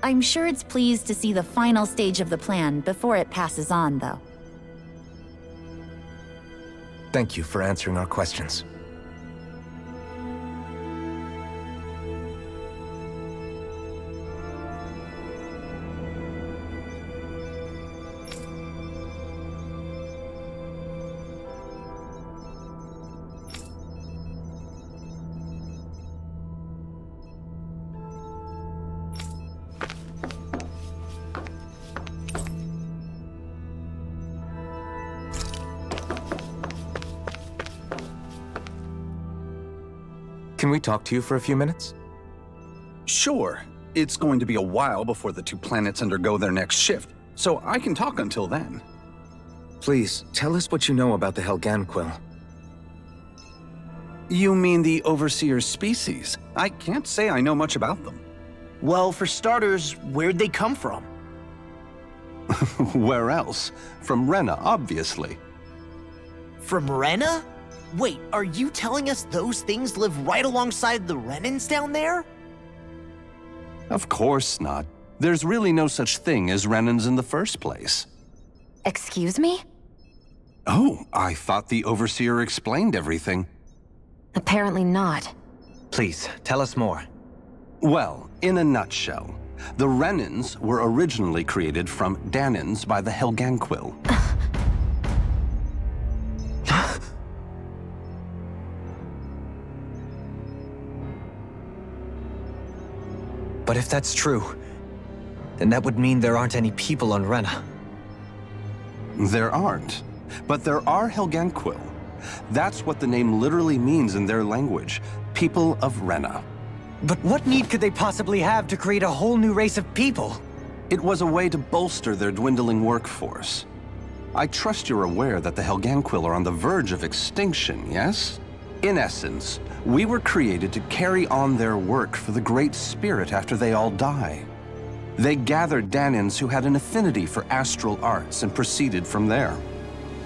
I'm sure it's pleased to see the final stage of the plan before it passes on, though. Thank you for answering our questions. Can we talk to you for a few minutes? Sure. It's going to be a while before the two planets undergo their next shift, so I can talk until then. Please, tell us what you know about the Helganquill. You mean the Overseer species? I can't say I know much about them. Well, for starters, where'd they come from? Where else? From Rena, obviously. From Rena? Wait, are you telling us those things live right alongside the Renans down there? Of course not. There's really no such thing as Renans in the first place. Excuse me? Oh, I thought the Overseer explained everything. Apparently not. Please, tell us more. Well, in a nutshell, the Renans were originally created from Danans by the Helganquil. But if that's true, then that would mean there aren't any people on Rena. There aren't, but there are Helganquil. That's what the name literally means in their language, people of Rena. But what need could they possibly have to create a whole new race of people? It was a way to bolster their dwindling workforce. I trust you're aware that the Helganquil are on the verge of extinction, yes? In essence, we were created to carry on their work for the Great Spirit after they all die. They gathered Danans who had an affinity for astral arts and proceeded from there.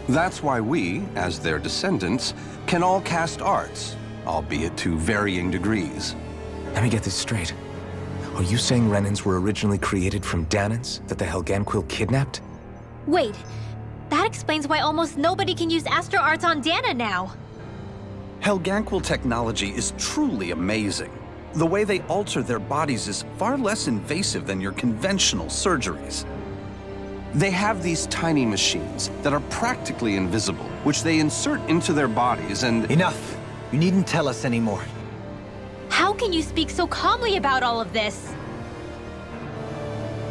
That's why we, as their descendants, can all cast arts, albeit to varying degrees. Let me get this straight. Are you saying Renans were originally created from Danans that the Helganquil kidnapped? Wait, that explains why almost nobody can use astral arts on Dana now. Helganquil technology is truly amazing. The way they alter their bodies is far less invasive than your conventional surgeries. They have these tiny machines that are practically invisible, which they insert into their bodies and— Enough! You needn't tell us anymore. How can you speak so calmly about all of this?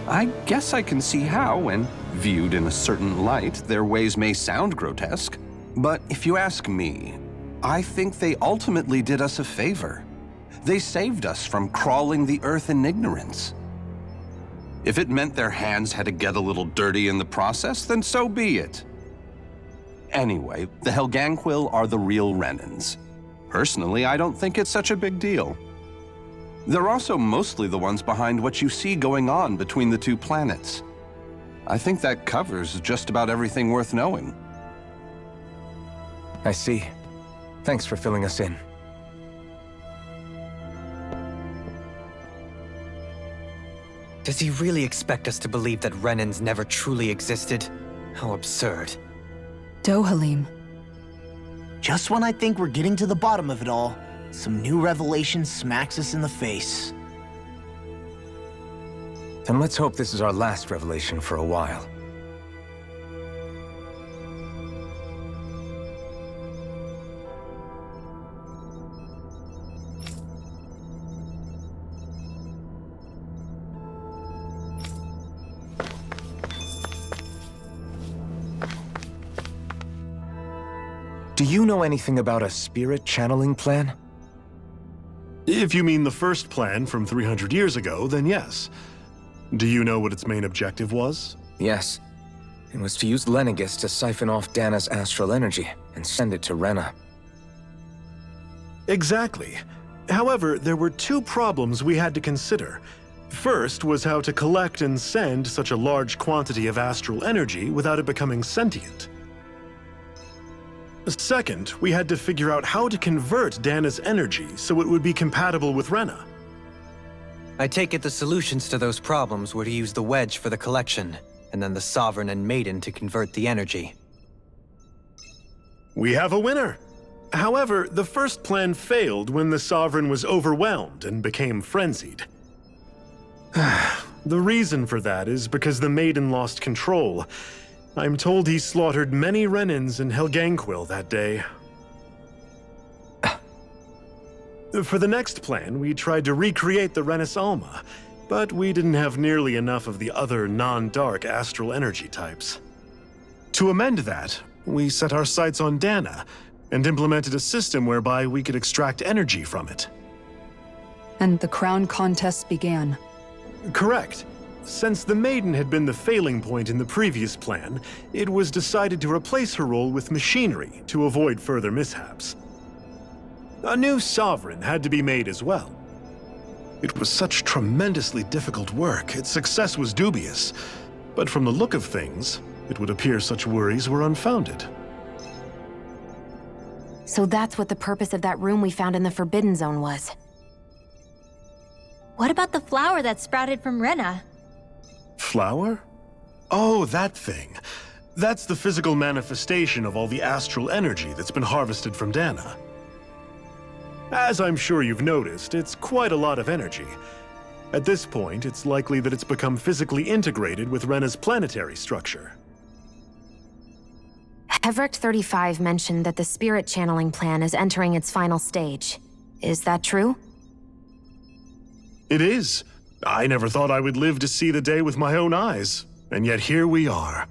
I guess I can see how, when viewed in a certain light, their ways may sound grotesque. But if you ask me, I think they ultimately did us a favor. They saved us from crawling the earth in ignorance. If it meant their hands had to get a little dirty in the process, then so be it. Anyway, the Helganquil are the real Renans. Personally, I don't think it's such a big deal. They're also mostly the ones behind what you see going on between the two planets. I think that covers just about everything worth knowing. I see. Thanks for filling us in. Does he really expect us to believe that Renans never truly existed? How absurd. Dohalim. Just when I think we're getting to the bottom of it all, some new revelation smacks us in the face. Then let's hope this is our last revelation for a while. Do you know anything about a spirit channeling plan? If you mean the first plan from 300 years ago, then yes. Do you know what its main objective was? Yes. It was to use Lenegis to siphon off Dana's astral energy and send it to Rena. Exactly. However, there were two problems we had to consider. First was how to collect and send such a large quantity of astral energy without it becoming sentient. Second, we had to figure out how to convert Dana's energy so it would be compatible with Rena. I take it the solutions to those problems were to use the wedge for the collection, and then the Sovereign and Maiden to convert the energy. We have a winner! However, the first plan failed when the Sovereign was overwhelmed and became frenzied. The reason for that is because the Maiden lost control. I'm told he slaughtered many Renans and Helganquil that day. For the next plan, we tried to recreate the Renis Alma, but we didn't have nearly enough of the other non-dark astral energy types. To amend that, we set our sights on Dana and implemented a system whereby we could extract energy from it. And the crown contest began. Correct. Since the Maiden had been the failing point in the previous plan, it was decided to replace her role with machinery to avoid further mishaps. A new sovereign had to be made as well. It was such tremendously difficult work, its success was dubious. But from the look of things, it would appear such worries were unfounded. So that's what the purpose of that room we found in the Forbidden Zone was. What about the flower that sprouted from Rena? Flower? Oh, that thing. That's the physical manifestation of all the astral energy that's been harvested from Dana. As I'm sure you've noticed, it's quite a lot of energy. At this point, it's likely that it's become physically integrated with Rena's planetary structure. Hevric 35 mentioned that the spirit channeling plan is entering its final stage. Is that true? It is. I never thought I would live to see the day with my own eyes, and yet here we are.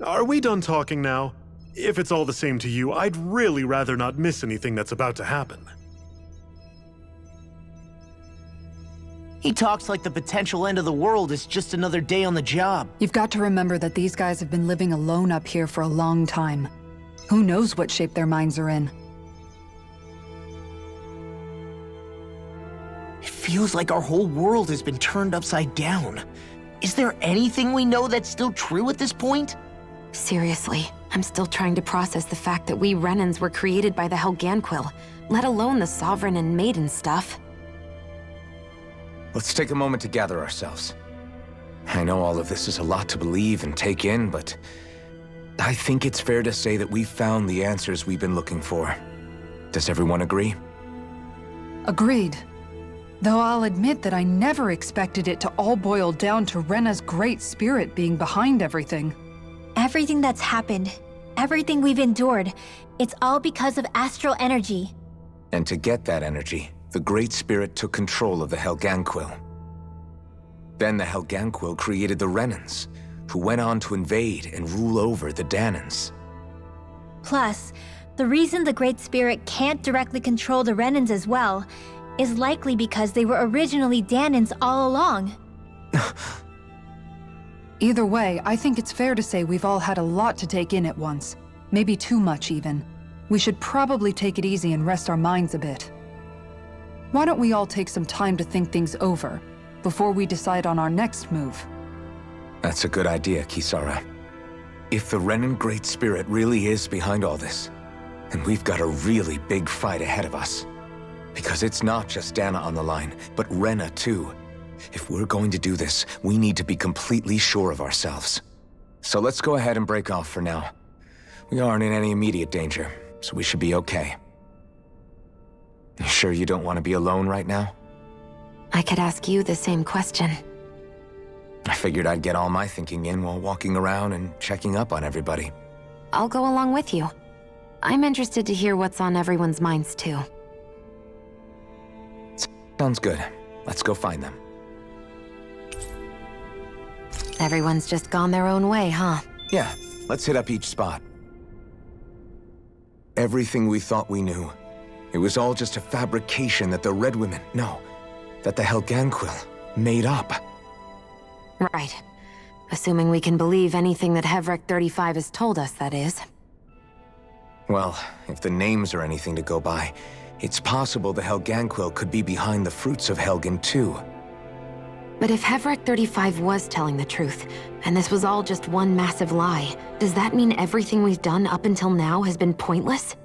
Are we done talking now? If it's all the same to you, I'd really rather not miss anything that's about to happen. He talks like the potential end of the world is just another day on the job. You've got to remember that these guys have been living alone up here for a long time. Who knows what shape their minds are in? It feels like our whole world has been turned upside down. Is there anything we know that's still true at this point? Seriously, I'm still trying to process the fact that we Renans were created by the Helganquil, let alone the Sovereign and Maiden stuff. Let's take a moment to gather ourselves. I know all of this is a lot to believe and take in, but I think it's fair to say that we've found the answers we've been looking for. Does everyone agree? Agreed. Though I'll admit that I never expected it to all boil down to Rena's great spirit being behind everything. Everything that's happened, everything we've endured, it's all because of astral energy. And to get that energy, the Great Spirit took control of the Helganquil. Then the Helganquil created the Renans, who went on to invade and rule over the Danans. Plus, the reason the Great Spirit can't directly control the Renans as well is likely because they were originally Danans all along. Either way, I think it's fair to say we've all had a lot to take in at once. Maybe too much, even. We should probably take it easy and rest our minds a bit. Why don't we all take some time to think things over before we decide on our next move? That's a good idea, Kisara. If the Renan Great Spirit really is behind all this, then we've got a really big fight ahead of us. Because it's not just Dana on the line, but Rena too. If we're going to do this, we need to be completely sure of ourselves. So let's go ahead and break off for now. We aren't in any immediate danger, so we should be okay. You sure you don't want to be alone right now? I could ask you the same question. I figured I'd get all my thinking in while walking around and checking up on everybody. I'll go along with you. I'm interested to hear what's on everyone's minds too. Sounds good. Let's go find them. Everyone's just gone their own way, huh? Yeah, let's hit up each spot. Everything we thought we knew, it was all just a fabrication that the Red Women, that the Helganquil made up. Right. Assuming we can believe anything that Hevric 35 has told us, that is. Well, if the names are anything to go by, it's possible the Helganquil could be behind the fruits of Helgen too. But if Hevric 35 was telling the truth, and this was all just one massive lie, does that mean everything we've done up until now has been pointless?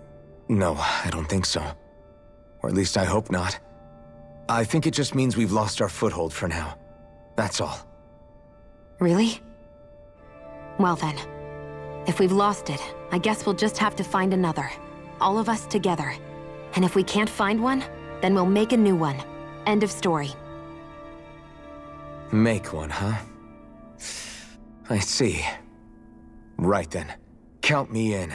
No, I don't think so. Or at least I hope not. I think it just means we've lost our foothold for now. That's all. Really? Well then, if we've lost it, I guess we'll just have to find another. All of us together. And if we can't find one, then we'll make a new one. End of story. Make one, huh? I see. Right then. Count me in.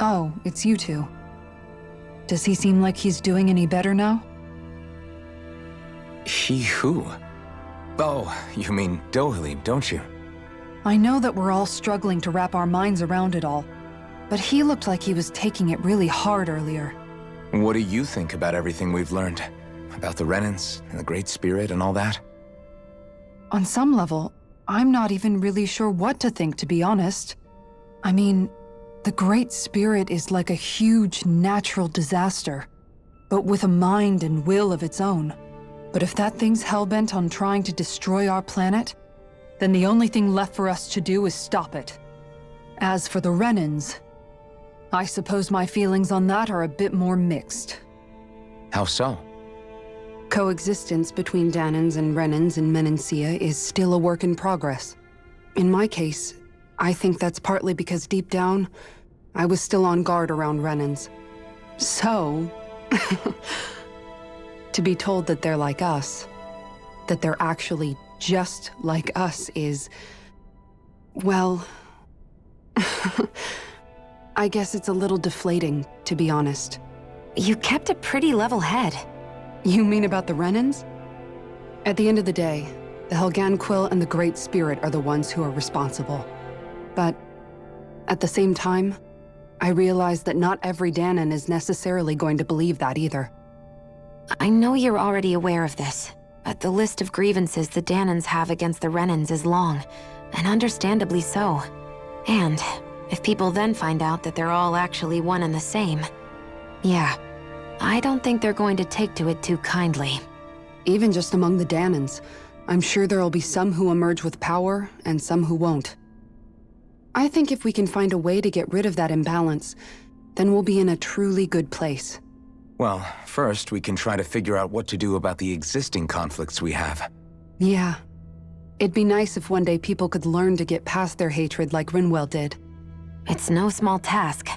Oh, it's you two. Does he seem like he's doing any better now? He who? Oh, you mean Dohalim, don't you? I know that we're all struggling to wrap our minds around it all, but he looked like he was taking it really hard earlier. What do you think about everything we've learned? About the Renans and the Great Spirit and all that? On some level, I'm not even really sure what to think, to be honest. I mean, the Great Spirit is like a huge natural disaster, but with a mind and will of its own. But if that thing's hellbent on trying to destroy our planet, then the only thing left for us to do is stop it. As for the Renans, I suppose my feelings on that are a bit more mixed. How so? Coexistence between Danans and Renans in Menancia is still a work in progress. In my case, I think that's partly because deep down, I was still on guard around Renans. So, to be told that they're like us, that they're actually just like us is, well, I guess it's a little deflating, to be honest. You kept a pretty level head. You mean about the Renans? At the end of the day, the Helgan Quill and the Great Spirit are the ones who are responsible. But at the same time, I realize that not every Danan is necessarily going to believe that either. I know you're already aware of this, but the list of grievances the Danans have against the Renans is long, and understandably so. And if people then find out that they're all actually one and the same, yeah, I don't think they're going to take to it too kindly. Even just among the Danans, I'm sure there'll be some who emerge with power and some who won't. I think if we can find a way to get rid of that imbalance, then we'll be in a truly good place. Well, first we can try to figure out what to do about the existing conflicts we have. Yeah. It'd be nice if one day people could learn to get past their hatred like Rinwell did. It's no small task.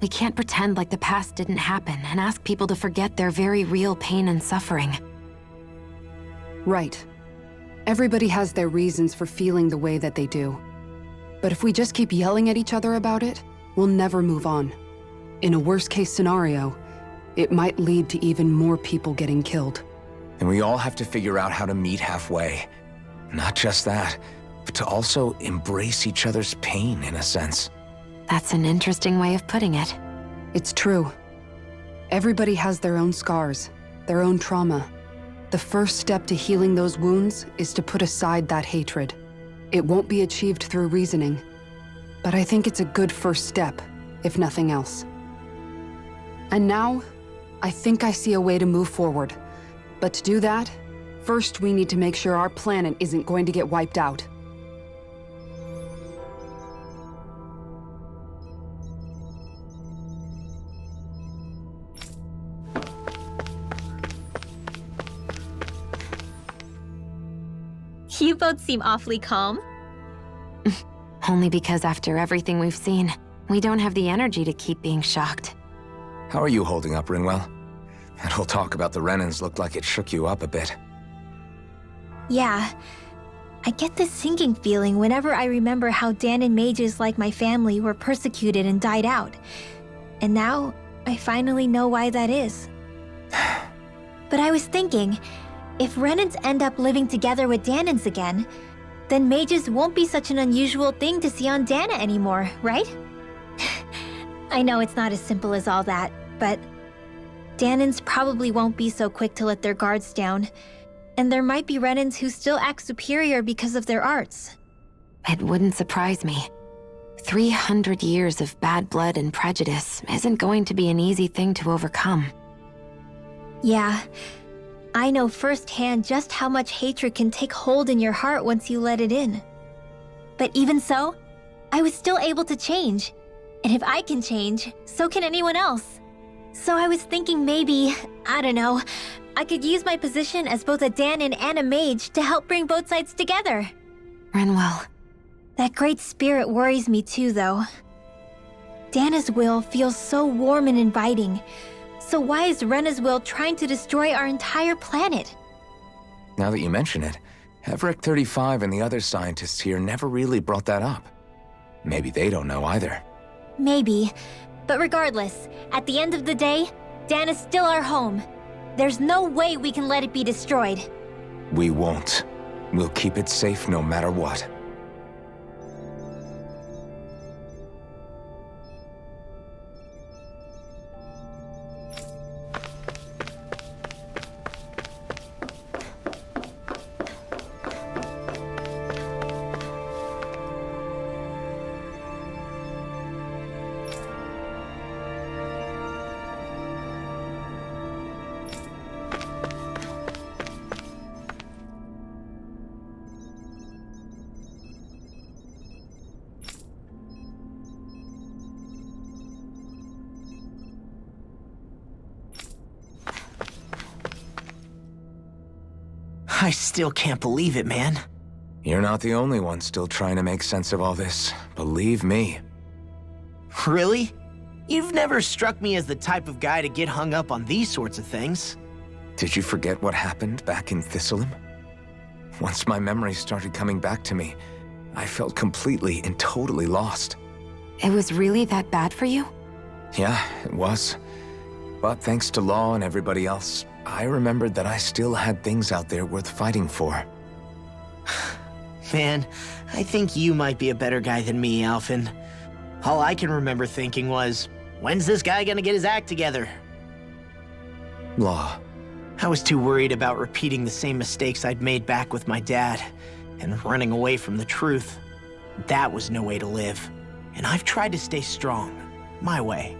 We can't pretend like the past didn't happen and ask people to forget their very real pain and suffering. Right. Everybody has their reasons for feeling the way that they do. But if we just keep yelling at each other about it, we'll never move on. In a worst-case scenario, it might lead to even more people getting killed. And we all have to figure out how to meet halfway. Not just that, but to also embrace each other's pain, in a sense. That's an interesting way of putting it. It's true. Everybody has their own scars, their own trauma. The first step to healing those wounds is to put aside that hatred. It won't be achieved through reasoning, but I think it's a good first step, if nothing else. And now, I think I see a way to move forward. But to do that, first we need to make sure our planet isn't going to get wiped out. You both seem awfully calm. Only because after everything we've seen, we don't have the energy to keep being shocked. How are you holding up, Rinwell? That whole talk about the Renans looked like it shook you up a bit. Yeah. I get this sinking feeling whenever I remember how Danan mages like my family were persecuted and died out. And now, I finally know why that is. But I was thinking, if Renans end up living together with Danans again, then mages won't be such an unusual thing to see on Dana anymore, right? I know it's not as simple as all that, but Danans probably won't be so quick to let their guards down, and there might be Renans who still act superior because of their arts. It wouldn't surprise me. 300 years of bad blood and prejudice isn't going to be an easy thing to overcome. Yeah. I know firsthand just how much hatred can take hold in your heart once you let it in. But even so, I was still able to change. And if I can change, so can anyone else. So I was thinking maybe, I don't know, I could use my position as both a Danan and a mage to help bring both sides together. Rinwell. That great spirit worries me too, though. Dana's will feels so warm and inviting. So why is Rena's will trying to destroy our entire planet? Now that you mention it, Everett 35 and the other scientists here never really brought that up. Maybe they don't know either. Maybe, But regardless, at the end of the day, Dana's still our home. There's no way we can let it be destroyed. We won't. We'll keep it safe no matter what. I still can't believe it, man. You're not the only one still trying to make sense of all this. Believe me. Really? You've never struck me as the type of guy to get hung up on these sorts of things. Did you forget what happened back in Dohalim? Once my memories started coming back to me, I felt completely and totally lost. It was really that bad for you? Yeah, it was. But thanks to Law and everybody else, I remembered that I still had things out there worth fighting for. Man, I think you might be a better guy than me, Alphen. All I can remember thinking was, when's this guy gonna get his act together? Law. I was too worried about repeating the same mistakes I'd made back with my dad, and running away from the truth. That was no way to live. And I've tried to stay strong, my way.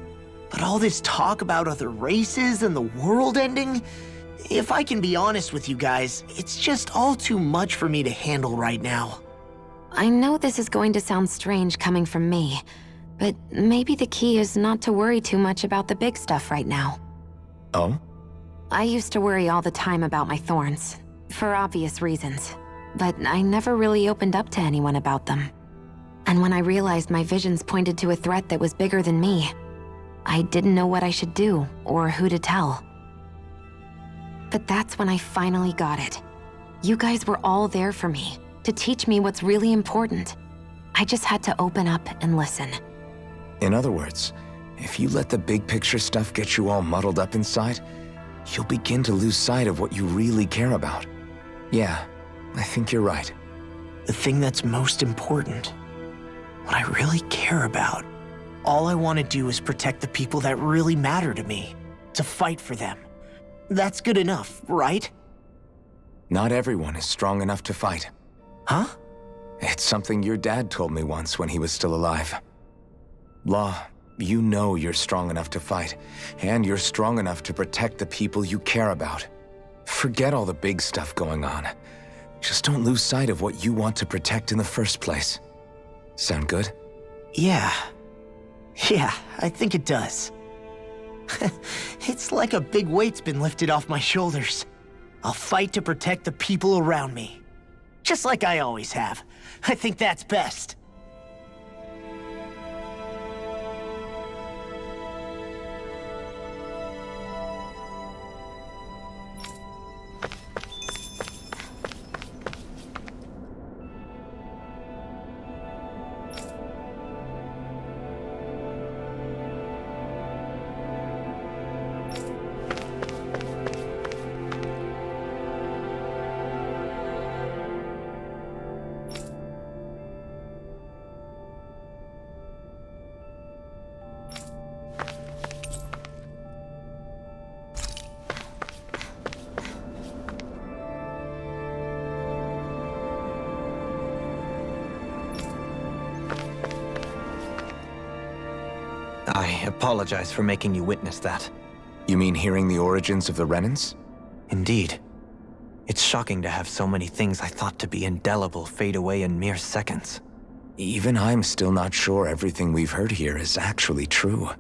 But all this talk about other races and the world ending, if I can be honest with you guys, it's just all too much for me to handle right now. I know this is going to sound strange coming from me, but maybe the key is not to worry too much about the big stuff right now. Oh? I used to worry all the time about my thorns, for obvious reasons, but I never really opened up to anyone about them. And when I realized my visions pointed to a threat that was bigger than me, I didn't know what I should do or who to tell. But that's when I finally got it. You guys were all there for me, to teach me what's really important. I just had to open up and listen. In other words, if you let the big picture stuff get you all muddled up inside, you'll begin to lose sight of what you really care about. Yeah, I think you're right. The thing that's most important, what I really care about. All I want to do is protect the people that really matter to me, to fight for them. That's good enough, right? Not everyone is strong enough to fight. Huh? It's something your dad told me once when he was still alive. Law, you know you're strong enough to fight, and you're strong enough to protect the people you care about. Forget all the big stuff going on. Just don't lose sight of what you want to protect in the first place. Sound good? Yeah, I think it does. It's like a big weight's been lifted off my shoulders. I'll fight to protect the people around me. Just like I always have. I think that's best. I apologize for making you witness that. You mean hearing the origins of the Renans? Indeed. It's shocking to have so many things I thought to be indelible fade away in mere seconds. Even I'm still not sure everything we've heard here is actually true.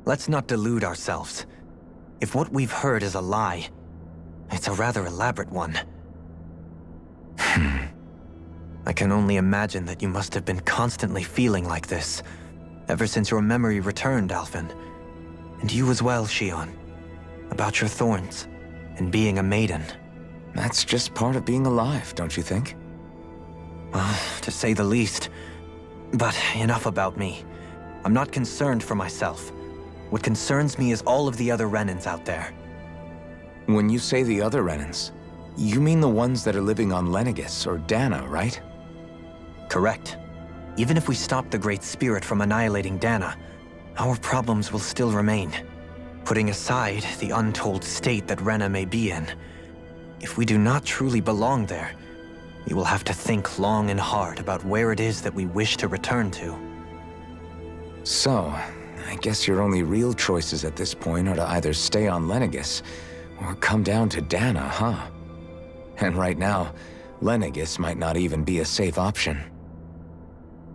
Let's not delude ourselves. If what we've heard is a lie, it's a rather elaborate one. I can only imagine that you must have been constantly feeling like this, ever since your memory returned, Alphen. And you as well, Shion. About your thorns, and being a maiden. That's just part of being alive, don't you think? Well, to say the least. But enough about me. I'm not concerned for myself. What concerns me is all of the other Renans out there. When you say the other Renans, you mean the ones that are living on Lenegis or Dana, right? Correct. Even if we stop the Great Spirit from annihilating Dana, our problems will still remain. Putting aside the untold state that Rena may be in, if we do not truly belong there, we will have to think long and hard about where it is that we wish to return to. So, I guess your only real choices at this point are to either stay on Lenegis or come down to Dana, huh? And right now, Lenegis might not even be a safe option.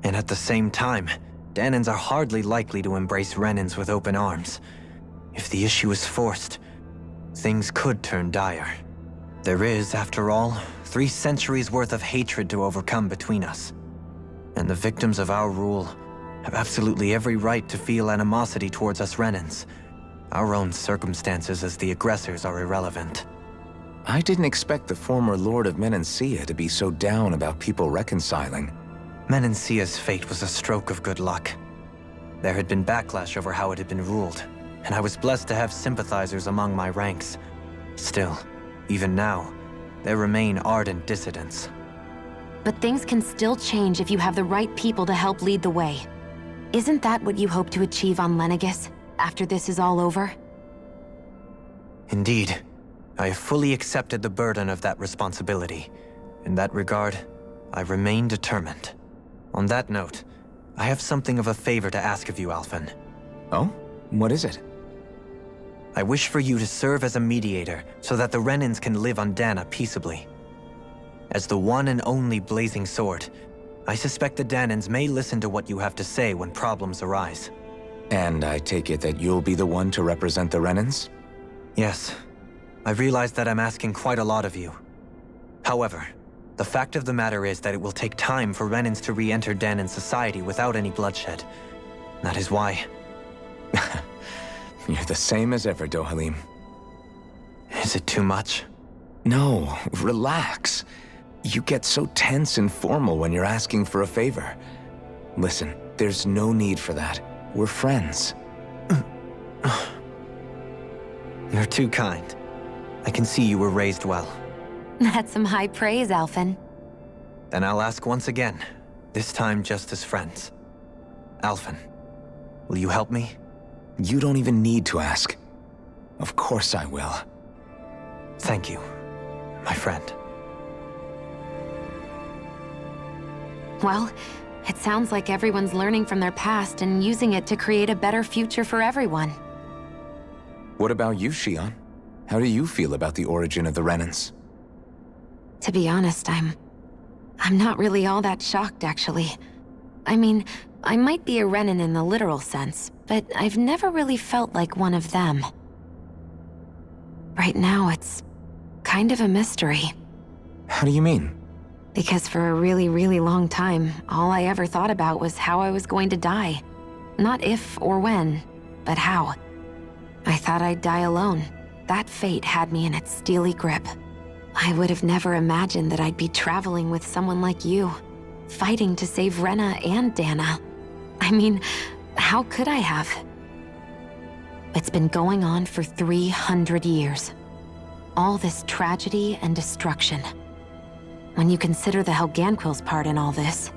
And at the same time, Danans are hardly likely to embrace Renans with open arms. If the issue is forced, things could turn dire. There is, after all, 3 centuries worth of hatred to overcome between us. And the victims of our rule have absolutely every right to feel animosity towards us Renans. Our own circumstances as the aggressors are irrelevant. I didn't expect the former Lord of Menancia to be so down about people reconciling. Menancia's fate was a stroke of good luck. There had been backlash over how it had been ruled, and I was blessed to have sympathizers among my ranks. Still, even now, there remain ardent dissidents. But things can still change if you have the right people to help lead the way. Isn't that what you hope to achieve on Lenegis, after this is all over? Indeed. I have fully accepted the burden of that responsibility. In that regard, I remain determined. On that note, I have something of a favor to ask of you, Alphen. Oh? What is it? I wish for you to serve as a mediator so that the Renans can live on Dana peaceably. As the one and only Blazing Sword, I suspect the Danans may listen to what you have to say when problems arise. And I take it that you'll be the one to represent the Renans? Yes. I realize that I'm asking quite a lot of you. However, the fact of the matter is that it will take time for Renans to re-enter Danan society without any bloodshed. That is why... You're the same as ever, Dohalim. Is it too much? No, relax. You get so tense and formal when you're asking for a favor. Listen, there's no need for that. We're friends. You're too kind. I can see you were raised well. That's some high praise, Alphen. Then I'll ask once again, this time just as friends. Alphen, will you help me? You don't even need to ask. Of course I will. Thank you, my friend. Well, it sounds like everyone's learning from their past and using it to create a better future for everyone. What about you, Shion? How do you feel about the origin of the Renans? To be honest, I'm not really all that shocked, actually. I mean, I might be a Renan in the literal sense, but I've never really felt like one of them. Right now, it's kind of a mystery. How do you mean? Because for a really, really long time, all I ever thought about was how I was going to die. Not if or when, but how. I thought I'd die alone. That fate had me in its steely grip. I would have never imagined that I'd be traveling with someone like you, fighting to save Rena and Dana. I mean, how could I have? It's been going on for 300 years. All this tragedy and destruction. When you consider the Helganquil's part in all this,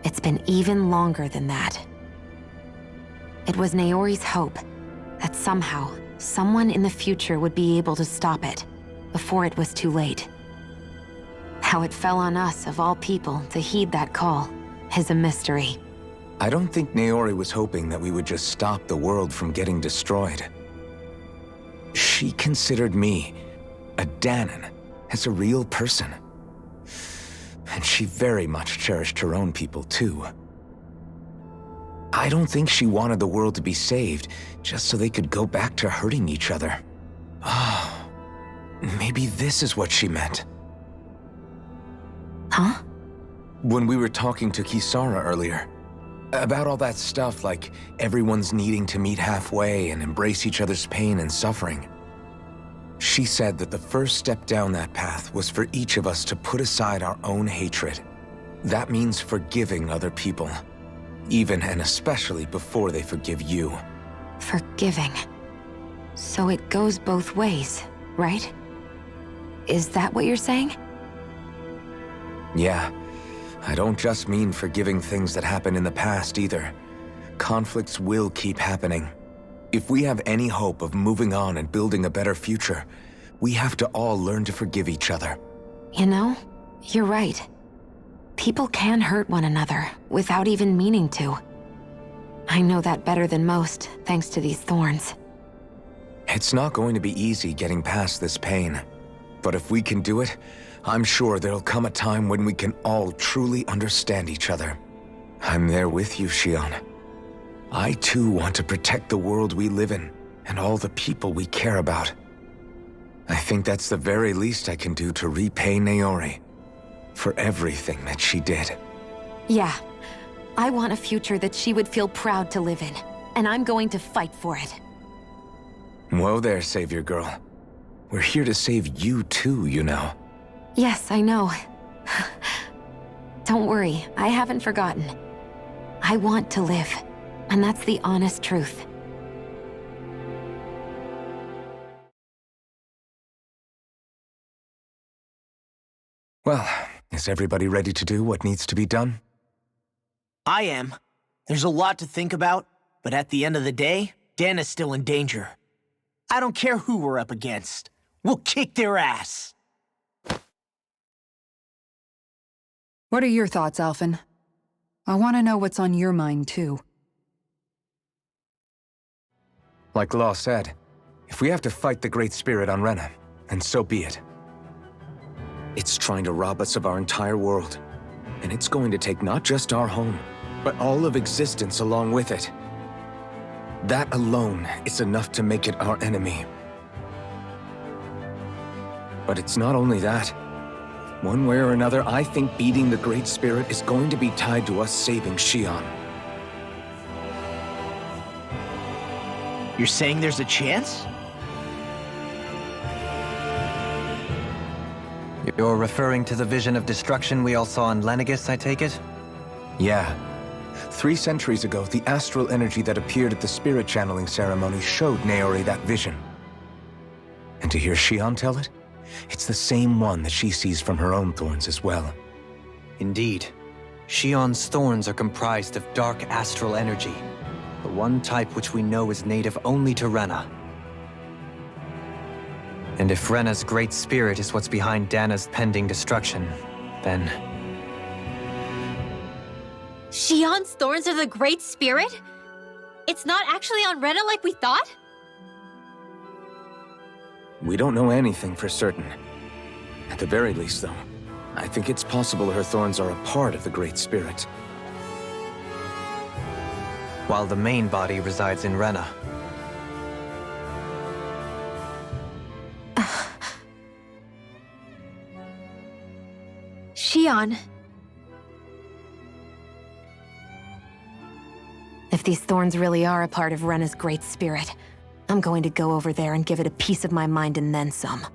it's been even longer than that. It was Naori's hope that somehow, someone in the future would be able to stop it, before it was too late. How it fell on us, of all people, to heed that call, is a mystery. I don't think Naori was hoping that we would just stop the world from getting destroyed. She considered me, a Danan, as a real person. And she very much cherished her own people, too. I don't think she wanted the world to be saved, just so they could go back to hurting each other. Oh, maybe this is what she meant. Huh? When we were talking to Kisara earlier, about all that stuff like everyone's needing to meet halfway and embrace each other's pain and suffering. She said that the first step down that path was for each of us to put aside our own hatred. That means forgiving other people, even and especially before they forgive you. Forgiving. So it goes both ways, right? Is that what you're saying? Yeah. I don't just mean forgiving things that happened in the past either. Conflicts will keep happening. If we have any hope of moving on and building a better future, we have to all learn to forgive each other. You know, you're right. People can hurt one another without even meaning to. I know that better than most, thanks to these thorns. It's not going to be easy getting past this pain. But if we can do it, I'm sure there'll come a time when we can all truly understand each other. I'm there with you, Xion. I too want to protect the world we live in, and all the people we care about. I think that's the very least I can do to repay Naori for everything that she did. Yeah. I want a future that she would feel proud to live in, and I'm going to fight for it. Whoa there, Savior Girl. We're here to save you too, you know. Yes, I know. Don't worry, I haven't forgotten. I want to live, and that's the honest truth. Well, is everybody ready to do what needs to be done? I am. There's a lot to think about, but at the end of the day, Dana's still in danger. I don't care who we're up against. We'll kick their ass. What are your thoughts, Alphen? I want to know what's on your mind, too. Like Law said, if we have to fight the Great Spirit on Rena, then so be it. It's trying to rob us of our entire world. And it's going to take not just our home, but all of existence along with it. That alone is enough to make it our enemy. But it's not only that. One way or another, I think beating the Great Spirit is going to be tied to us saving Xion. You're saying there's a chance? You're referring to the vision of destruction we all saw in Lenegis, I take it? Yeah. 3 centuries ago, the astral energy that appeared at the spirit channeling ceremony showed Naori that vision. And to hear Xion tell it, it's the same one that she sees from her own thorns as well. Indeed. Xion's thorns are comprised of dark astral energy, the one type which we know is native only to Rena. And if Rena's great spirit is what's behind Dana's pending destruction, then... Xion's thorns are the Great Spirit? It's not actually on Rena like we thought? We don't know anything for certain. At the very least, though, I think it's possible her thorns are a part of the Great Spirit. While the main body resides in Rena. Xion. If these thorns really are a part of Rena's great spirit, I'm going to go over there and give it a piece of my mind and then some.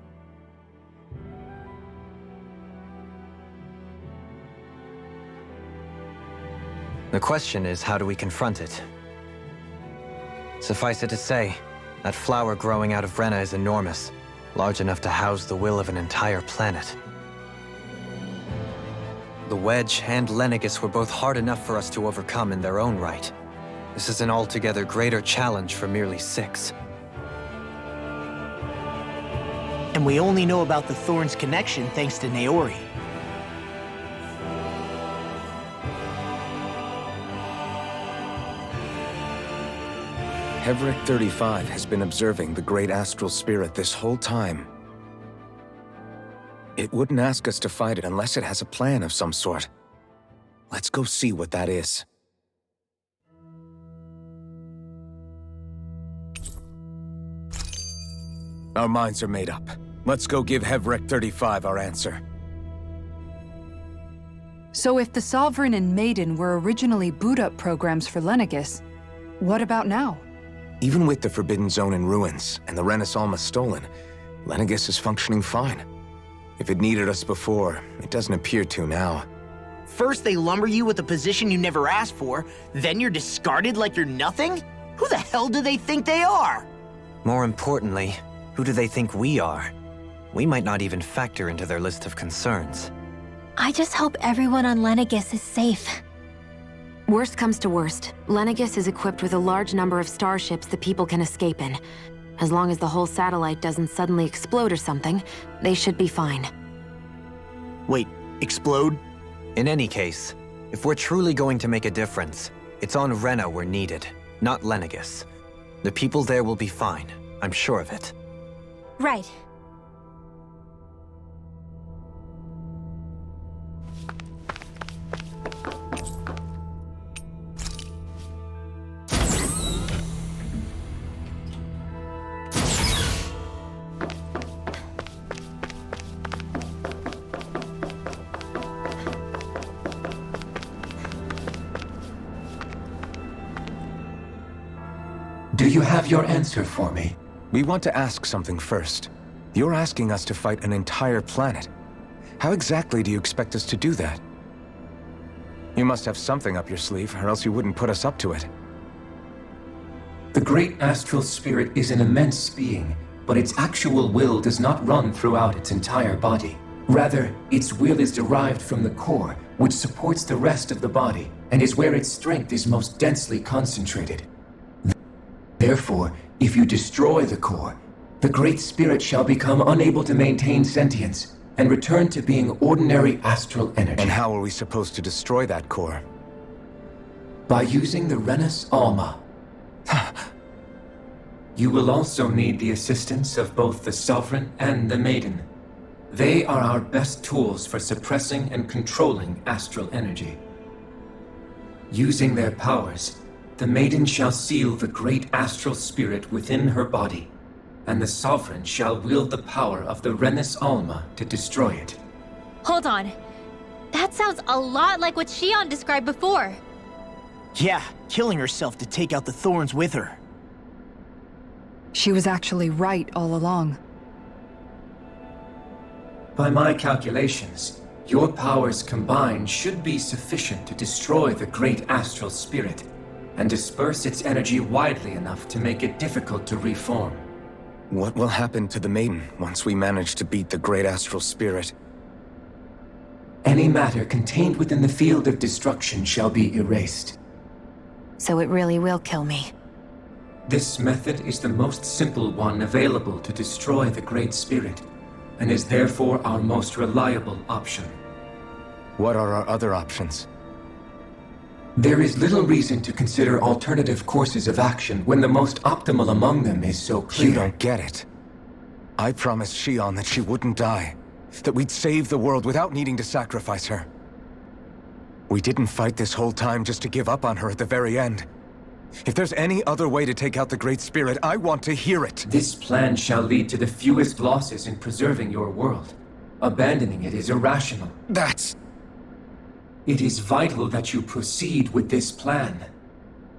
The question is, how do we confront it? Suffice it to say, that flower growing out of Rena is enormous, large enough to house the will of an entire planet. The Wedge and Lenegis were both hard enough for us to overcome in their own right. This is an altogether greater challenge for merely 6. And we only know about the Thorns connection thanks to Naori. Hevric 35 has been observing the Great Astral Spirit this whole time. It wouldn't ask us to fight it unless it has a plan of some sort. Let's go see what that is. Our minds are made up. Let's go give Hevric 35 our answer. So if the Sovereign and Maiden were originally boot-up programs for Lenegis, what about now? Even with the Forbidden Zone in ruins and the Renis Alma stolen, Lenegis is functioning fine. If it needed us before, it doesn't appear to now. First they lumber you with a position you never asked for, then you're discarded like you're nothing? Who the hell do they think they are? More importantly, who do they think we are? We might not even factor into their list of concerns. I just hope everyone on Lenegis is safe. Worst comes to worst, Lenegis is equipped with a large number of starships that people can escape in. As long as the whole satellite doesn't suddenly explode or something, they should be fine. Wait, explode? In any case, if we're truly going to make a difference, it's on Rena we're needed, not Lenegis. The people there will be fine, I'm sure of it. Right. Do you have your answer for me? We want to ask something first. You're asking us to fight an entire planet. How exactly do you expect us to do that? You must have something up your sleeve, or else you wouldn't put us up to it. The great astral spirit is an immense being, but its actual will does not run throughout its entire body. Rather, its will is derived from the core, which supports the rest of the body, and is where its strength is most densely concentrated. Therefore, if you destroy the core, the Great Spirit shall become unable to maintain sentience and return to being ordinary astral energy. And how are we supposed to destroy that core? By using the Renans Alma. You will also need the assistance of both the Sovereign and the Maiden. They are our best tools for suppressing and controlling astral energy. Using their powers, the Maiden shall seal the great astral spirit within her body, and the Sovereign shall wield the power of the Renans Alma to destroy it. Hold on. That sounds a lot like what Shion described before. Yeah, killing herself to take out the thorns with her. She was actually right all along. By my calculations, your powers combined should be sufficient to destroy the great astral spirit and disperse its energy widely enough to make it difficult to reform. What will happen to the Maiden once we manage to beat the great astral spirit? Any matter contained within the field of destruction shall be erased. So it really will kill me. This method is the most simple one available to destroy the Great Spirit, and is therefore our most reliable option. What are our other options? There is little reason to consider alternative courses of action when the most optimal among them is so clear. You don't get it. I promised Shion that she wouldn't die, that we'd save the world without needing to sacrifice her. We didn't fight this whole time just to give up on her at the very end. If there's any other way to take out the Great Spirit, I want to hear it. This plan shall lead to the fewest losses in preserving your world. Abandoning it is irrational. It is vital that you proceed with this plan.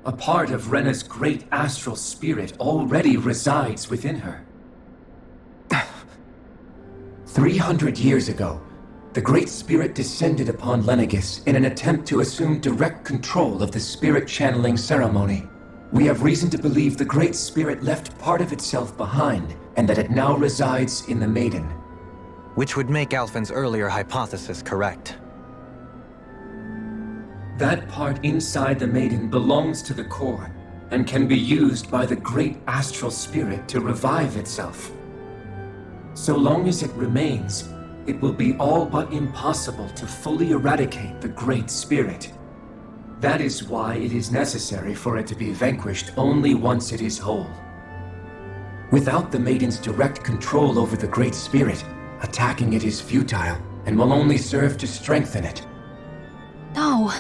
A part of Rena's great astral spirit already resides within her. 300 years ago, the Great Spirit descended upon Lenegis in an attempt to assume direct control of the spirit channeling ceremony. We have reason to believe the Great Spirit left part of itself behind, and that it now resides in the Maiden. Which would make Alphen's earlier hypothesis correct. That part inside the Maiden belongs to the core, and can be used by the great astral spirit to revive itself. So long as it remains, it will be all but impossible to fully eradicate the Great Spirit. That is why it is necessary for it to be vanquished only once it is whole. Without the Maiden's direct control over the Great Spirit, attacking it is futile, and will only serve to strengthen it. No.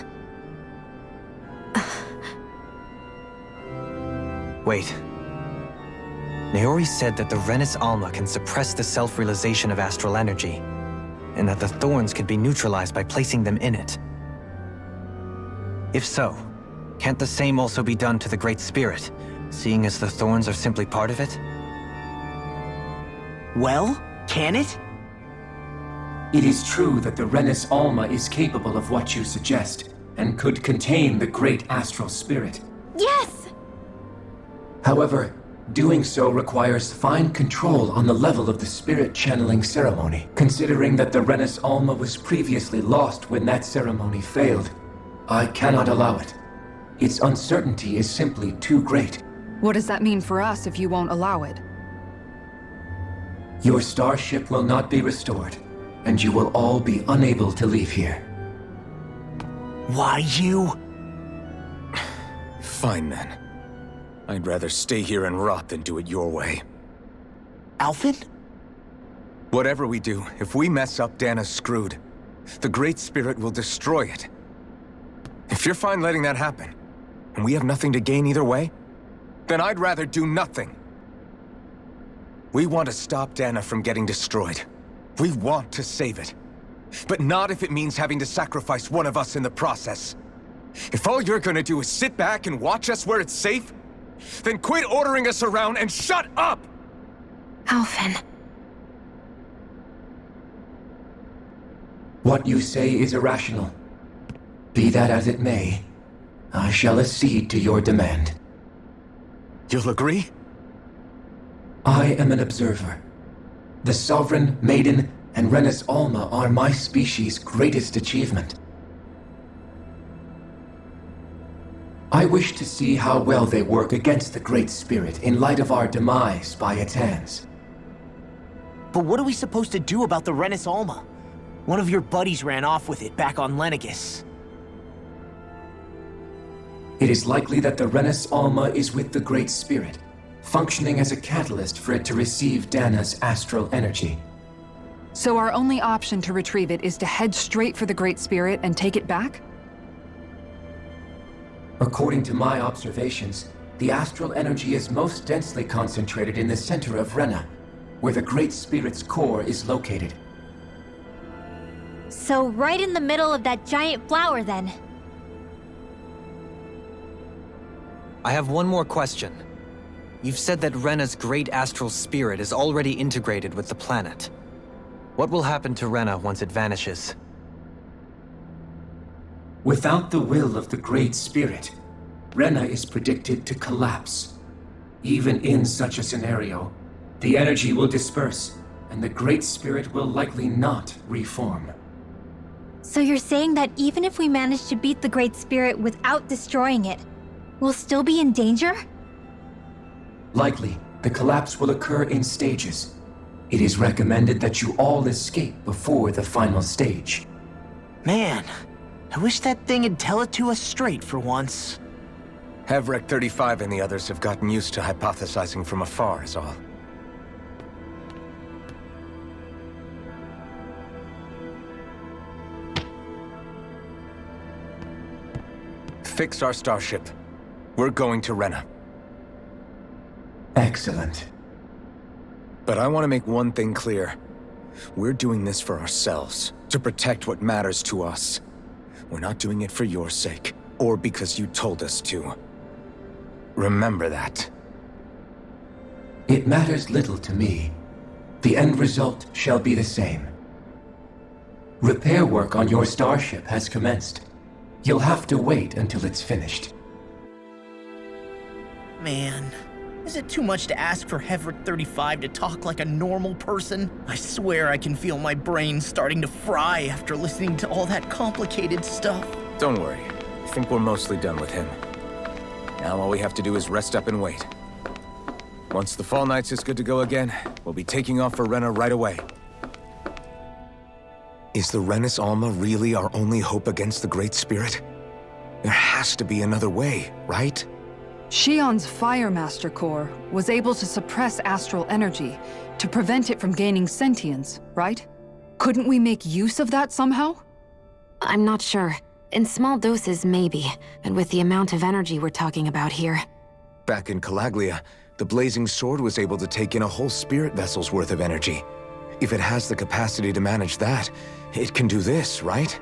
Wait. Naori said that the Renans Alma can suppress the self-realization of astral energy, and that the thorns can be neutralized by placing them in it. If so, can't the same also be done to the Great Spirit, seeing as the thorns are simply part of it? Well, can it? It is true that the Renans Alma is capable of what you suggest, and could contain the great astral spirit. Yes! However, doing so requires fine control on the level of the spirit channeling ceremony. Considering that the Renans Alma was previously lost when that ceremony failed, I cannot allow it. Its uncertainty is simply too great. What does that mean for us if you won't allow it? Your starship will not be restored, and you will all be unable to leave here. Why you? Fine then. I'd rather stay here and rot than do it your way. Alphen? Whatever we do, if we mess up, Dana's screwed. The Great Spirit will destroy it. If you're fine letting that happen, and we have nothing to gain either way, then I'd rather do nothing. We want to stop Dana from getting destroyed. We want to save it. But not if it means having to sacrifice one of us in the process. If all you're gonna do is sit back and watch us where it's safe, then quit ordering us around and shut up! Alphen. What you say is irrational. Be that as it may, I shall accede to your demand. You'll agree? I am an observer. The Sovereign, Maiden, and Renans Alma are my species' greatest achievement. I wish to see how well they work against the Great Spirit in light of our demise by its hands. But what are we supposed to do about the Renans Alma? One of your buddies ran off with it back on Lenegis. It is likely that the Renans Alma is with the Great Spirit, functioning as a catalyst for it to receive Dana's astral energy. So our only option to retrieve it is to head straight for the Great Spirit and take it back? According to my observations, the astral energy is most densely concentrated in the center of Rena, where the Great Spirit's core is located. So right in the middle of that giant flower, then. I have one more question. You've said that Rena's great astral spirit is already integrated with the planet. What will happen to Rena once it vanishes? Without the will of the Great Spirit, Rena is predicted to collapse. Even in such a scenario, the energy will disperse, and the Great Spirit will likely not reform. So you're saying that even if we manage to beat the Great Spirit without destroying it, we'll still be in danger? Likely, the collapse will occur in stages. It is recommended that you all escape before the final stage. Man, I wish that thing would tell it to us straight for once. Hevrek 35 and the others have gotten used to hypothesizing from afar is all. Fix our starship. We're going to Rena. Excellent. But I want to make one thing clear. We're doing this for ourselves, to protect what matters to us. We're not doing it for your sake, or because you told us to. Remember that. It matters little to me. The end result shall be the same. Repair work on your starship has commenced. You'll have to wait until it's finished. Man, is it too much to ask for Hevrek 35 to talk like a normal person? I swear I can feel my brain starting to fry after listening to all that complicated stuff. Don't worry. I think we're mostly done with him. Now all we have to do is rest up and wait. Once the Fall Knights is good to go again, we'll be taking off for Rena right away. Is the Renans Alma really our only hope against the Great Spirit? There has to be another way, right? Shion's Fire Master Core was able to suppress astral energy to prevent it from gaining sentience, right? Couldn't we make use of that somehow? I'm not sure. In small doses, maybe. And with the amount of energy we're talking about here. Back in Calaglia, the Blazing Sword was able to take in a whole spirit vessel's worth of energy. If it has the capacity to manage that, it can do this, right?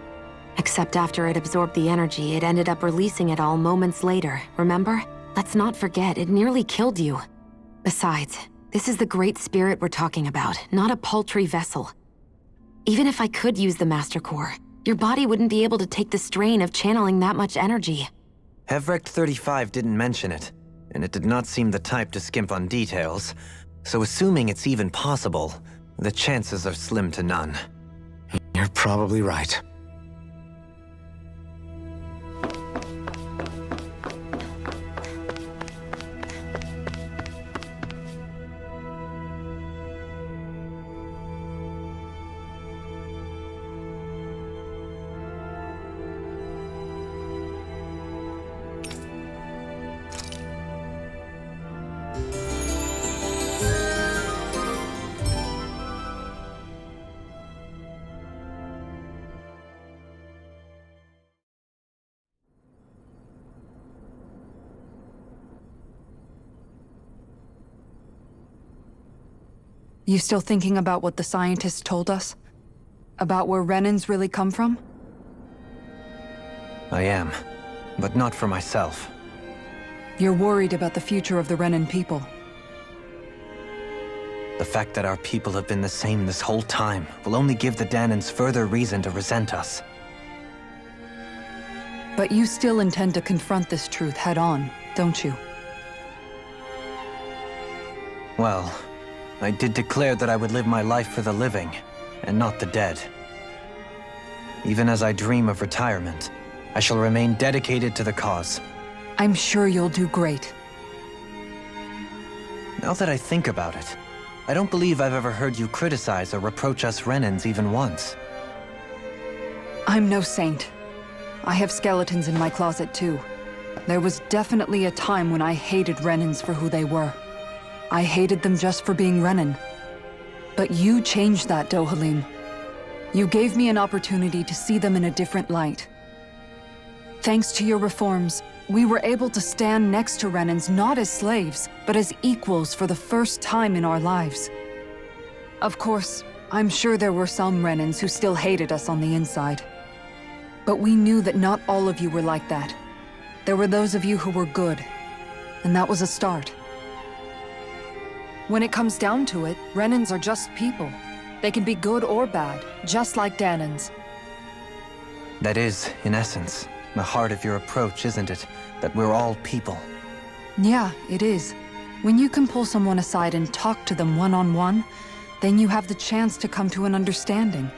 Except after it absorbed the energy, it ended up releasing it all moments later, remember? Let's not forget, it nearly killed you. Besides, this is the Great Spirit we're talking about, not a paltry vessel. Even if I could use the Master Core, your body wouldn't be able to take the strain of channeling that much energy. Hevrek 35 didn't mention it, and it did not seem the type to skimp on details, so assuming it's even possible, the chances are slim to none. You're probably right. You still thinking about what the scientists told us? About where Renans really come from? I am, but not for myself. You're worried about the future of the Renan people. The fact that our people have been the same this whole time will only give the Danans further reason to resent us. But you still intend to confront this truth head-on, don't you? Well, I did declare that I would live my life for the living, and not the dead. Even as I dream of retirement, I shall remain dedicated to the cause. I'm sure you'll do great. Now that I think about it, I don't believe I've ever heard you criticize or reproach us Renans even once. I'm no saint. I have skeletons in my closet too. There was definitely a time when I hated Renans for who they were. I hated them just for being Renan. But you changed that, Dohalim. You gave me an opportunity to see them in a different light. Thanks to your reforms, we were able to stand next to Renans not as slaves, but as equals for the first time in our lives. Of course, I'm sure there were some Renans who still hated us on the inside. But we knew that not all of you were like that. There were those of you who were good, and that was a start. When it comes down to it, Renans are just people. They can be good or bad, just like Danans. That is, in essence, the heart of your approach, isn't it? That we're all people. Yeah, it is. When you can pull someone aside and talk to them one-on-one, then you have the chance to come to an understanding.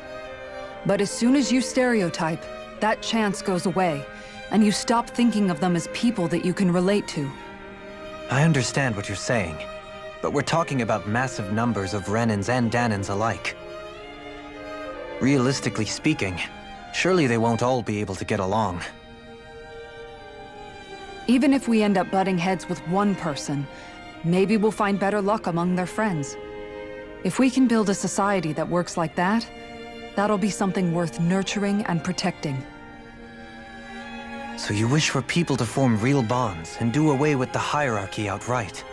But as soon as you stereotype, that chance goes away, and you stop thinking of them as people that you can relate to. I understand what you're saying, but we're talking about massive numbers of Renans and Danans alike. Realistically speaking, surely they won't all be able to get along. Even if we end up butting heads with one person, maybe we'll find better luck among their friends. If we can build a society that works like that, that'll be something worth nurturing and protecting. So you wish for people to form real bonds and do away with the hierarchy outright?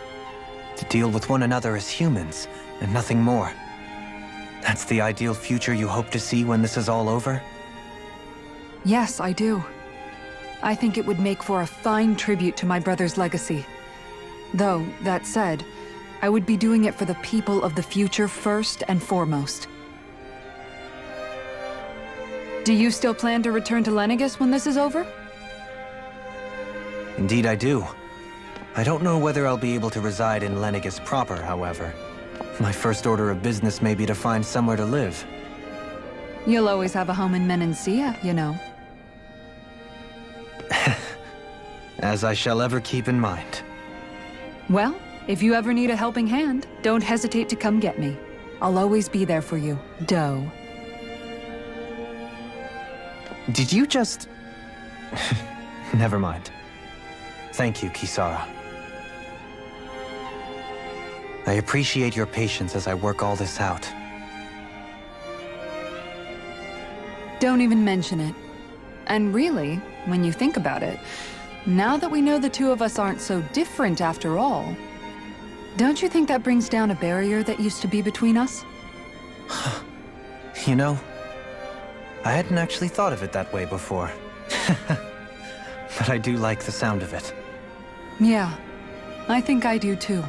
To deal with one another as humans, and nothing more? That's the ideal future you hope to see when this is all over? Yes, I do. I think it would make for a fine tribute to my brother's legacy. Though, that said, I would be doing it for the people of the future first and foremost. Do you still plan to return to Lenegis when this is over? Indeed I do. I don't know whether I'll be able to reside in Lenegis proper, however. My first order of business may be to find somewhere to live. You'll always have a home in Menancia, you know. As I shall ever keep in mind. Well, if you ever need a helping hand, don't hesitate to come get me. I'll always be there for you, Doe. Did you just... Never mind. Thank you, Kisara. I appreciate your patience as I work all this out. Don't even mention it. And really, when you think about it, now that we know the two of us aren't so different after all, don't you think that brings down a barrier that used to be between us? You know, I hadn't actually thought of it that way before. But I do like the sound of it. Yeah, I think I do too.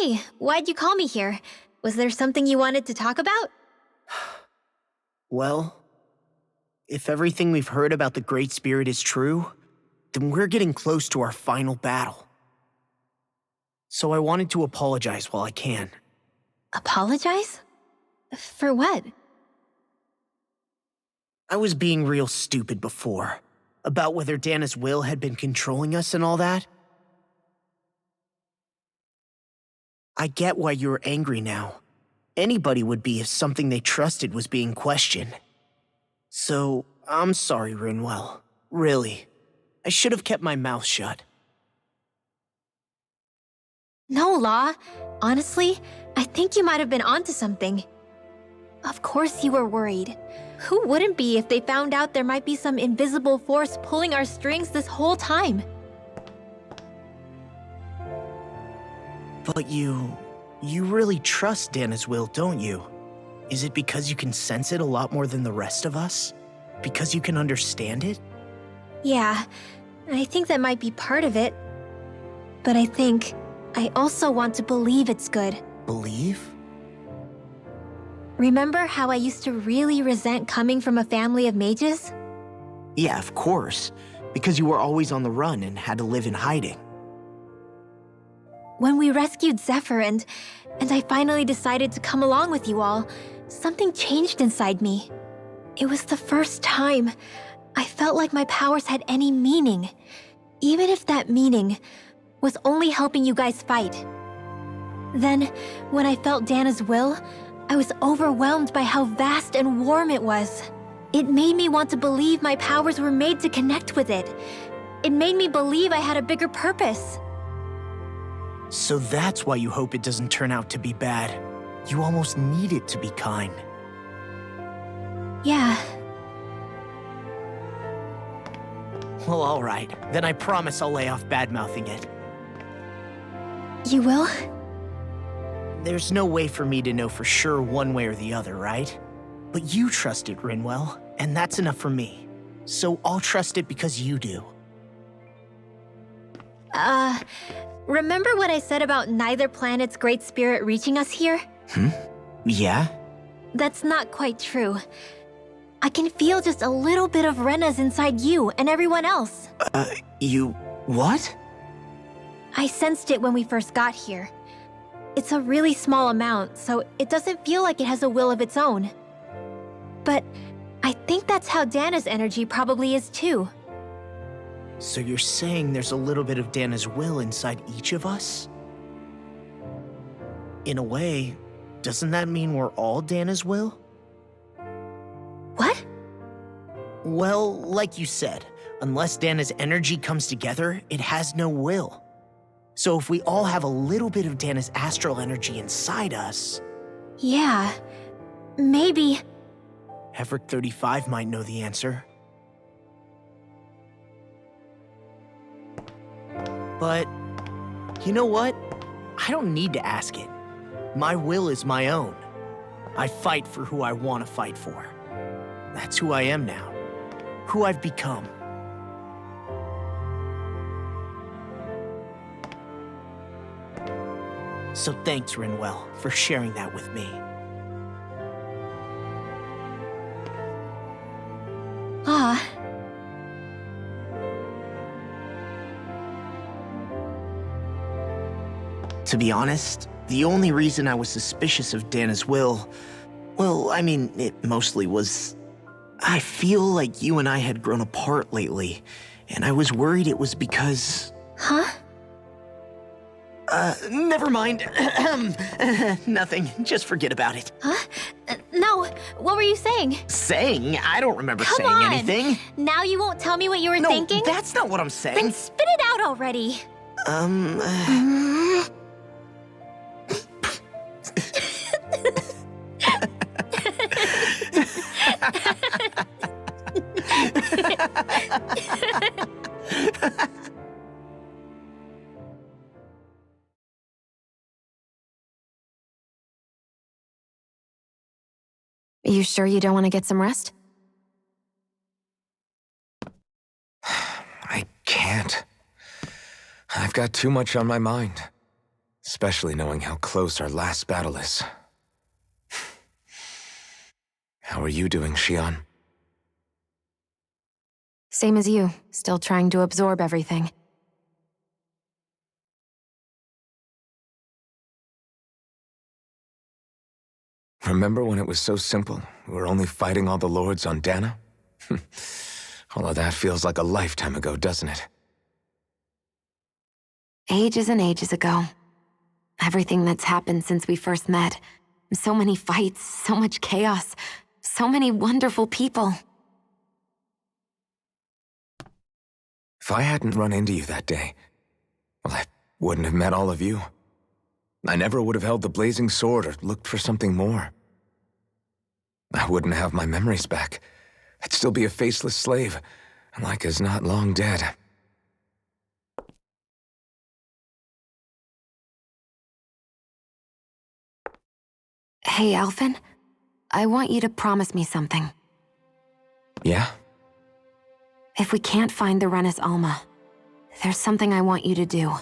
Hey, why'd you call me here? Was there something you wanted to talk about? Well, if everything we've heard about the Great Spirit is true, then we're getting close to our final battle. So I wanted to apologize while I can. Apologize? For what? I was being real stupid before, about whether Dana's will had been controlling us and all that. I get why you're angry now. Anybody would be if something they trusted was being questioned. So, I'm sorry, Rinwell. Really. I should have kept my mouth shut. No, Law. Honestly, I think you might have been onto something. Of course you were worried. Who wouldn't be if they found out there might be some invisible force pulling our strings this whole time? But you really trust Dana's will, don't you? Is it because you can sense it a lot more than the rest of us? Because you can understand it? Yeah, I think that might be part of it. But I also want to believe it's good. Believe? Remember how I used to really resent coming from a family of mages? Yeah, of course. Because you were always on the run and had to live in hiding. When we rescued Zephyr and I finally decided to come along with you all, something changed inside me. It was the first time I felt like my powers had any meaning, even if that meaning was only helping you guys fight. Then, when I felt Dana's will, I was overwhelmed by how vast and warm it was. It made me want to believe my powers were made to connect with it. It made me believe I had a bigger purpose. So that's why you hope it doesn't turn out to be bad. You almost need it to be kind. Yeah. Well, alright. Then I promise I'll lay off bad-mouthing it. You will? There's no way for me to know for sure one way or the other, right? But you trust it, Rinwell, and that's enough for me. So I'll trust it because you do. Remember what I said about neither planet's great spirit reaching us here? Yeah? That's not quite true. I can feel just a little bit of Rena's inside you and everyone else. You... what? I sensed it when we first got here. It's a really small amount, so it doesn't feel like it has a will of its own. But I think that's how Dana's energy probably is too. So you're saying there's a little bit of Dana's will inside each of us? In a way, doesn't that mean we're all Dana's will? What? Well, like you said, unless Dana's energy comes together, it has no will. So if we all have a little bit of Dana's astral energy inside us... Yeah, maybe... Hefric 35 might know the answer. But, you know what? I don't need to ask it. My will is my own. I fight for who I want to fight for. That's who I am now. Who I've become. So thanks, Rinwell, for sharing that with me. Ah. To be honest, the only reason I was suspicious of Dana's will, well, I mean, it mostly was... I feel like you and I had grown apart lately, and I was worried it was because... Huh? Never mind. Nothing. Just forget about it. Huh? No, what were you saying? Saying? I don't remember Come saying on. anything. Now you won't tell me what you were thinking? No, that's not what I'm saying. Then spit it out already. Are you sure you don't want to get some rest? I can't. I've got too much on my mind. Especially knowing how close our last battle is. How are you doing, Xion? Same as you, still trying to absorb everything. Remember when it was so simple? We were only fighting all the lords on Dana? All of that feels like a lifetime ago, doesn't it? Ages and ages ago. Everything that's happened since we first met. So many fights, so much chaos, so many wonderful people. If I hadn't run into you that day, well, I wouldn't have met all of you. I never would have held the blazing sword or looked for something more. I wouldn't have my memories back. I'd still be a faceless slave, like as not long dead. Hey, Alphen. I want you to promise me something. Yeah? If we can't find the Renas Alma, there's something I want you to do.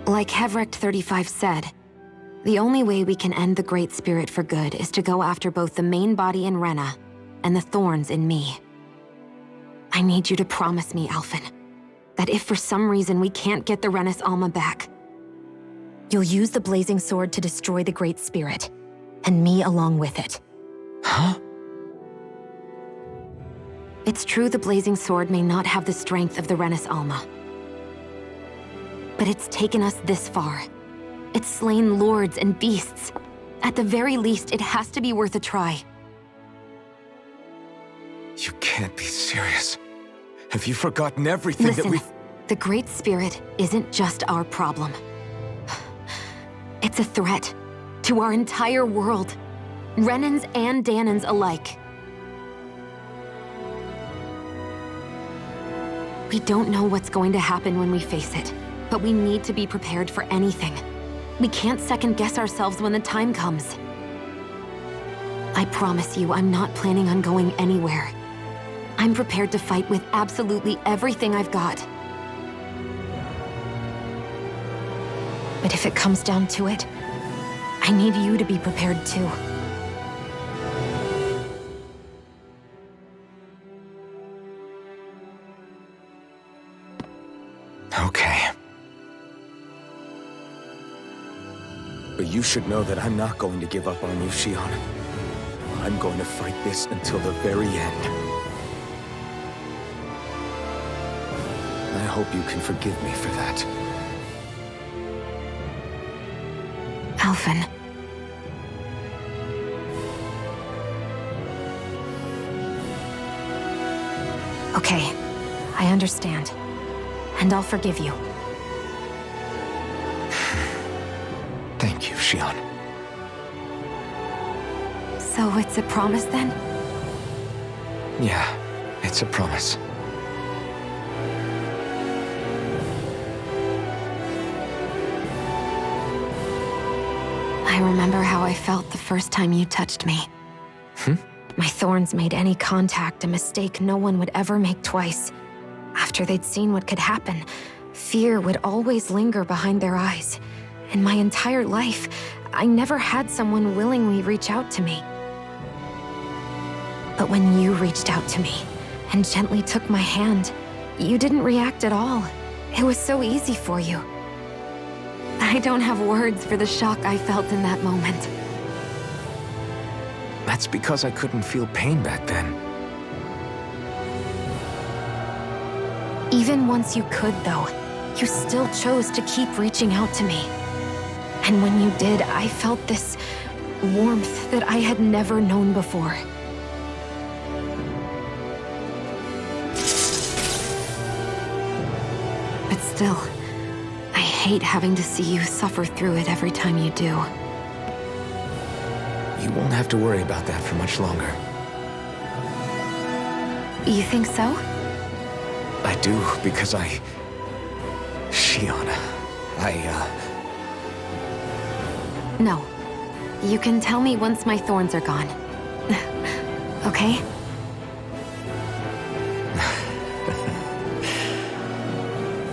Like Hevricht 35 said, the only way we can end the Great Spirit for good is to go after both the main body in Rena and the thorns in me. I need you to promise me, Alphen, that if for some reason we can't get the Renas Alma back, you'll use the blazing sword to destroy the Great Spirit, and me along with it. Huh? It's true the blazing sword may not have the strength of the Renas Alma. But it's taken us this far. It's slain lords and beasts. At the very least, it has to be worth a try. You can't be serious. Have you forgotten everything Listen, that we've... the Great Spirit isn't just our problem. It's a threat to our entire world. Renans and Danans alike. We don't know what's going to happen when we face it, but we need to be prepared for anything. We can't second-guess ourselves when the time comes. I promise you, I'm not planning on going anywhere. I'm prepared to fight with absolutely everything I've got. But if it comes down to it, I need you to be prepared too. Okay. But you should know that I'm not going to give up on you, Xion. I'm going to fight this until the very end. I hope you can forgive me for that. Alphen. Okay, I understand. And I'll forgive you. Thank you, Xion. So it's a promise then? Yeah, it's a promise. I remember how I felt the first time you touched me. My thorns made any contact a mistake no one would ever make twice. After they'd seen what could happen, fear would always linger behind their eyes. In my entire life, I never had someone willingly reach out to me. But when you reached out to me and gently took my hand, you didn't react at all. It was so easy for you. I don't have words for the shock I felt in that moment. That's because I couldn't feel pain back then. Even once you could, though, you still chose to keep reaching out to me. And when you did, I felt this warmth that I had never known before. But still, I hate having to see you suffer through it every time you do. You won't have to worry about that for much longer. You think so? I do, because Xion, No. You can tell me once my thorns are gone. Okay?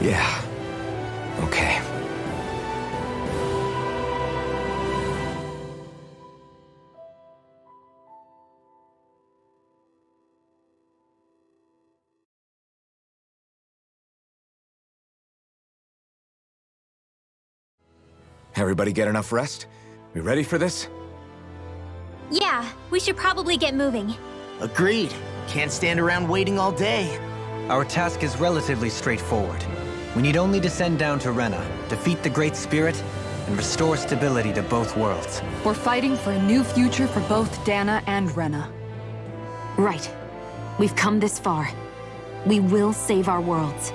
Yeah. Okay. Everybody get enough rest? We ready for this? Yeah, we should probably get moving. Agreed. Can't stand around waiting all day. Our task is relatively straightforward. We need only descend down to Rena, defeat the Great Spirit, and restore stability to both worlds. We're fighting for a new future for both Dana and Rena. Right. We've come this far. We will save our worlds.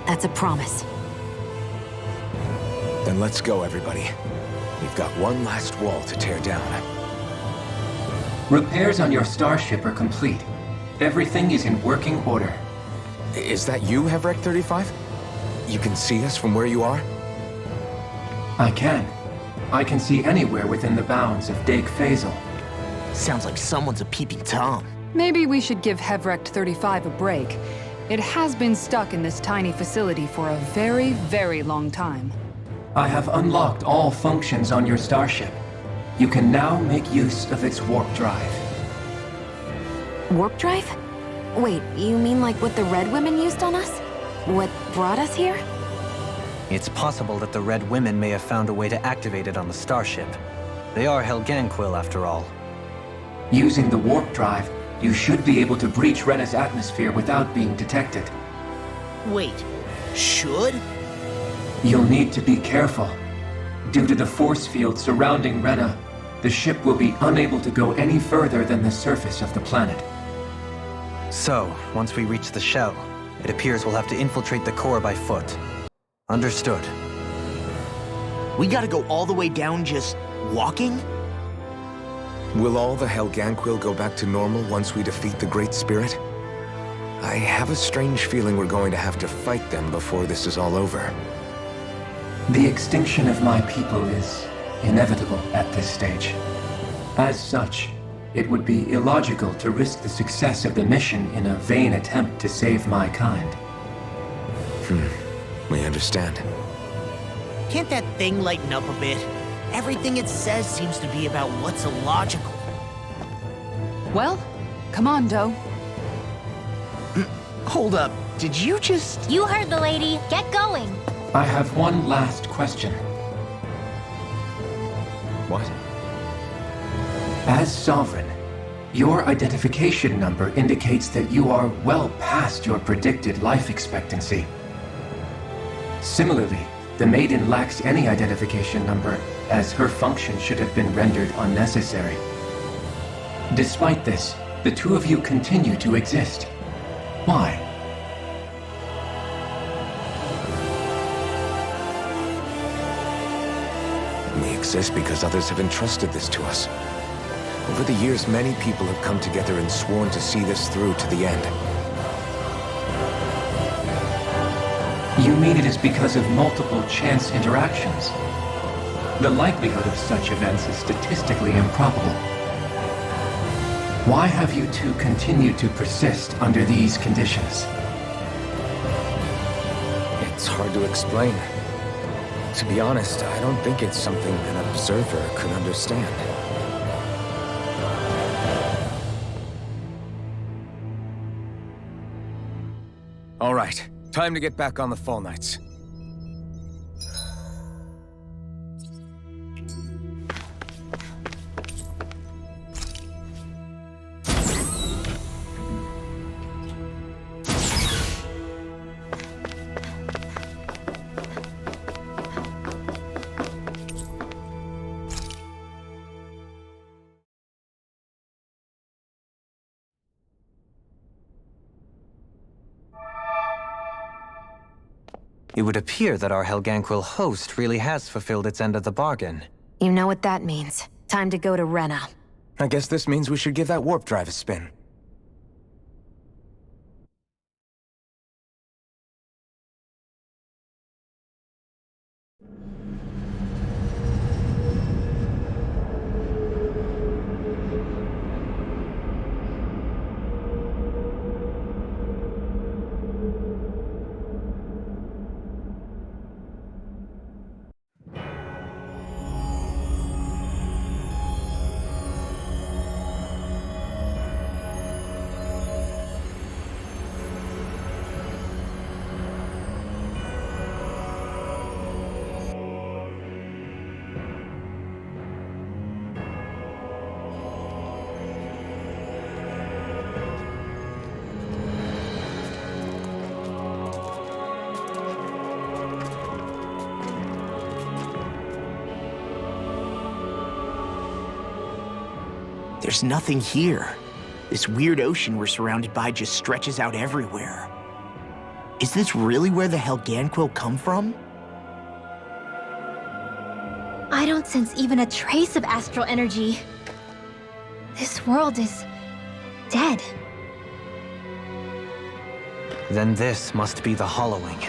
That's a promise. Then let's go, everybody. We've got one last wall to tear down. Repairs on your starship are complete. Everything is in working order. Is that you, Hevrek 35? You can see us from where you are? I can. I can see anywhere within the bounds of Dake Faisal. Sounds like someone's a peeping Tom. Maybe we should give Hevrek 35 a break. It has been stuck in this tiny facility for a very, very long time. I have unlocked all functions on your starship. You can now make use of its warp drive. Warp drive? Wait, you mean like what the Red Women used on us? What brought us here? It's possible that the Red Women may have found a way to activate it on the starship. They are Helganquil, after all. Using the warp drive, you should be able to breach Rena's atmosphere without being detected. Wait, should? You'll need to be careful. Due to the force field surrounding Rena, the ship will be unable to go any further than the surface of the planet. So, once we reach the shell, it appears we'll have to infiltrate the core by foot. Understood. We gotta go all the way down just walking? Will all the Helganquil go back to normal once we defeat the Great Spirit? I have a strange feeling we're going to have to fight them before this is all over. The extinction of my people is inevitable at this stage. As such, it would be illogical to risk the success of the mission in a vain attempt to save my kind. We understand. Can't that thing lighten up a bit? Everything it says seems to be about what's illogical. Well, come on, Doe. Hold up, did you just... You heard the lady. Get going. I have one last question. What? As Sovereign, your identification number indicates that you are well past your predicted life expectancy. Similarly, the Maiden lacks any identification number, as her function should have been rendered unnecessary. Despite this, the two of you continue to exist. Why? We exist because others have entrusted this to us. Over the years, many people have come together and sworn to see this through to the end. You mean it is because of multiple chance interactions? The likelihood of such events is statistically improbable. Why have you two continued to persist under these conditions? It's hard to explain. To be honest, I don't think it's something an observer could understand. All right, time to get back on the Fall Knights. It would appear that our Helganquil host really has fulfilled its end of the bargain. You know what that means. Time to go to Rena. I guess this means we should give that warp drive a spin. there's nothing here. This weird ocean we're surrounded by just stretches out everywhere. Is this really where the Helganquil come from? I don't sense even a trace of astral energy. This world is dead. Then this must be the hollowing.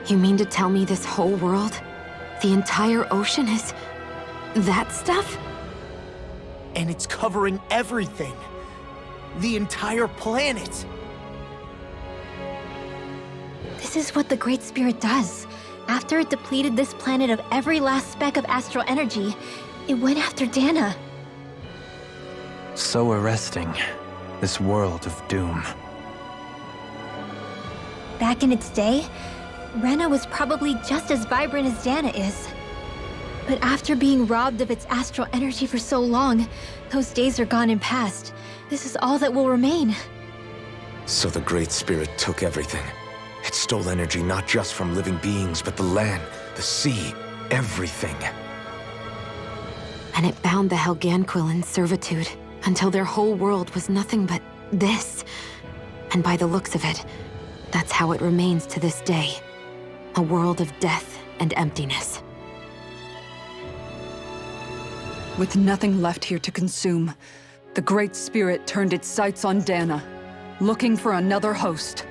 You mean to tell me this whole world, the entire ocean is that stuff? And it's covering everything. The entire planet. This is what the Great Spirit does. After it depleted this planet of every last speck of astral energy, it went after Dana. So arresting. This world of doom. Back in its day, Rena was probably just as vibrant as Dana is. But after being robbed of its astral energy for so long, those days are gone and past. This is all that will remain. So the Great Spirit took everything. It stole energy not just from living beings, but the land, the sea, everything. And it bound the Helganquil in servitude until their whole world was nothing but this. And by the looks of it, that's how it remains to this day. A world of death and emptiness. With nothing left here to consume, the Great Spirit turned its sights on Dana, looking for another host.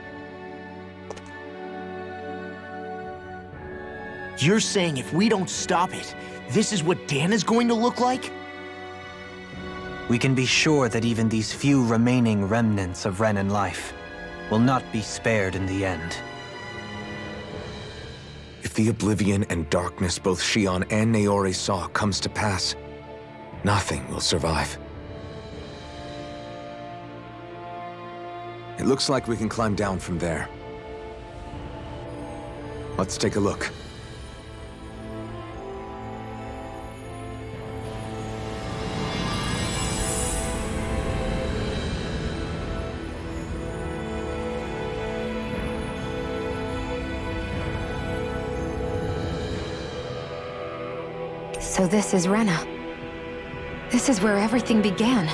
You're saying if we don't stop it, this is what Dana's going to look like? We can be sure that even these few remaining remnants of Renan life will not be spared in the end. If the oblivion and darkness both Shion and Naori saw comes to pass, nothing will survive. It looks like we can climb down from there. Let's take a look. So this is Rena. This is where everything began.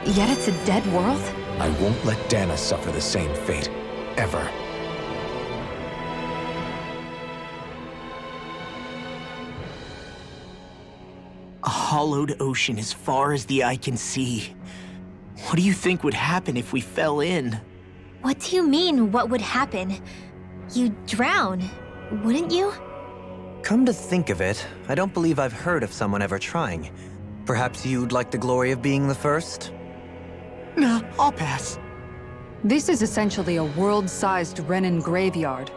Yet it's a dead world? I won't let Dana suffer the same fate. Ever. A hollowed ocean as far as the eye can see. What do you think would happen if we fell in? What do you mean, what would happen? You'd drown, wouldn't you? Come to think of it, I don't believe I've heard of someone ever trying. Perhaps you'd like the glory of being the first? Nah, I'll pass. This is essentially a world-sized Renan graveyard.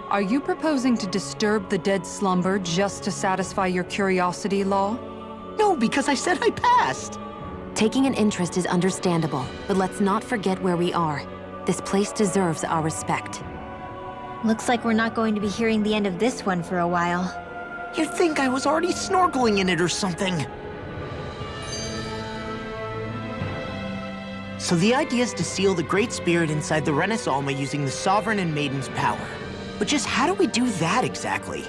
Are you proposing to disturb the dead slumber just to satisfy your curiosity, Law? No, because I said I passed. Taking an interest is understandable, but let's not forget where we are. This place deserves our respect. Looks like we're not going to be hearing the end of this one for a while. You'd think I was already snorkeling in it or something. So the idea is to seal the Great Spirit inside the Renans Alma using the Sovereign and Maiden's power. But just how do we do that exactly?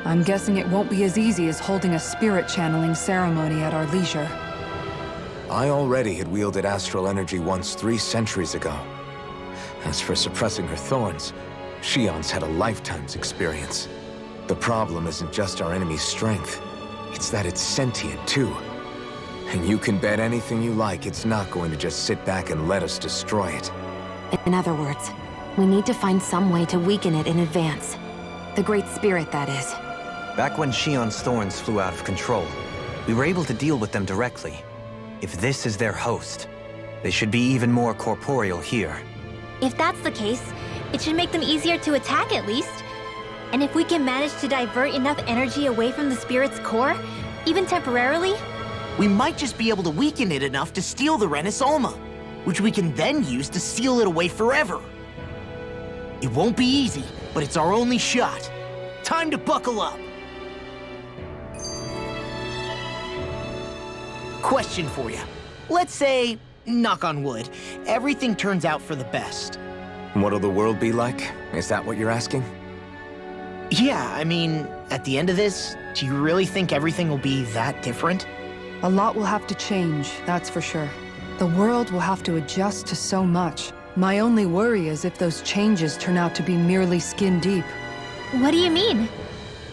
I'm guessing it won't be as easy as holding a spirit channeling ceremony at our leisure. I already had wielded astral energy once 3 centuries ago. As for suppressing her thorns, Shion's had a lifetime's experience. The problem isn't just our enemy's strength. It's that it's sentient, too. And you can bet anything you like it's not going to just sit back and let us destroy it. In other words, we need to find some way to weaken it in advance. The Great Spirit, that is. Back when Shion's thorns flew out of control, we were able to deal with them directly. If this is their host, they should be even more corporeal here. If that's the case, it should make them easier to attack at least. And if we can manage to divert enough energy away from the spirit's core, even temporarily, we might just be able to weaken it enough to steal the Renans Alma, which we can then use to seal it away forever. It won't be easy, but it's our only shot. Time to buckle up. Question for you. Let's say, knock on wood, everything turns out for the best. What'll the world be like? Is that what you're asking? Yeah, I mean, at the end of this, do you really think everything will be that different? A lot will have to change, that's for sure. The world will have to adjust to so much. My only worry is if those changes turn out to be merely skin deep. What do you mean?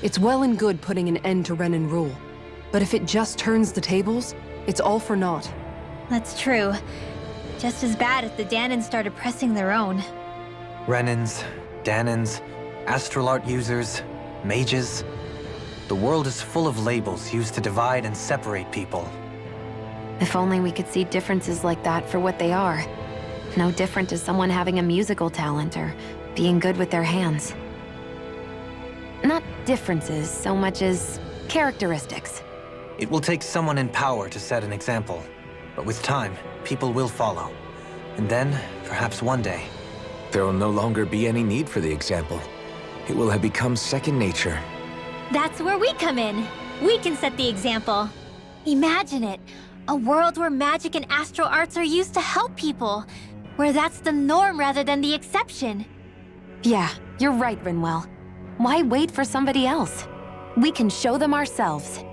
It's well and good putting an end to Renan rule. But if it just turns the tables, it's all for naught. That's true. Just as bad if the Danans started pressing their own. Renans, Danans, astral art users, mages. The world is full of labels used to divide and separate people. If only we could see differences like that for what they are. No different to someone having a musical talent or being good with their hands. Not differences so much as characteristics. It will take someone in power to set an example. But with time, people will follow. And then, perhaps one day... There will no longer be any need for the example. It will have become second nature. That's where we come in. We can set the example. Imagine it. A world where magic and astral arts are used to help people. Where that's the norm rather than the exception. Yeah, you're right, Rinwell. Why wait for somebody else? We can show them ourselves.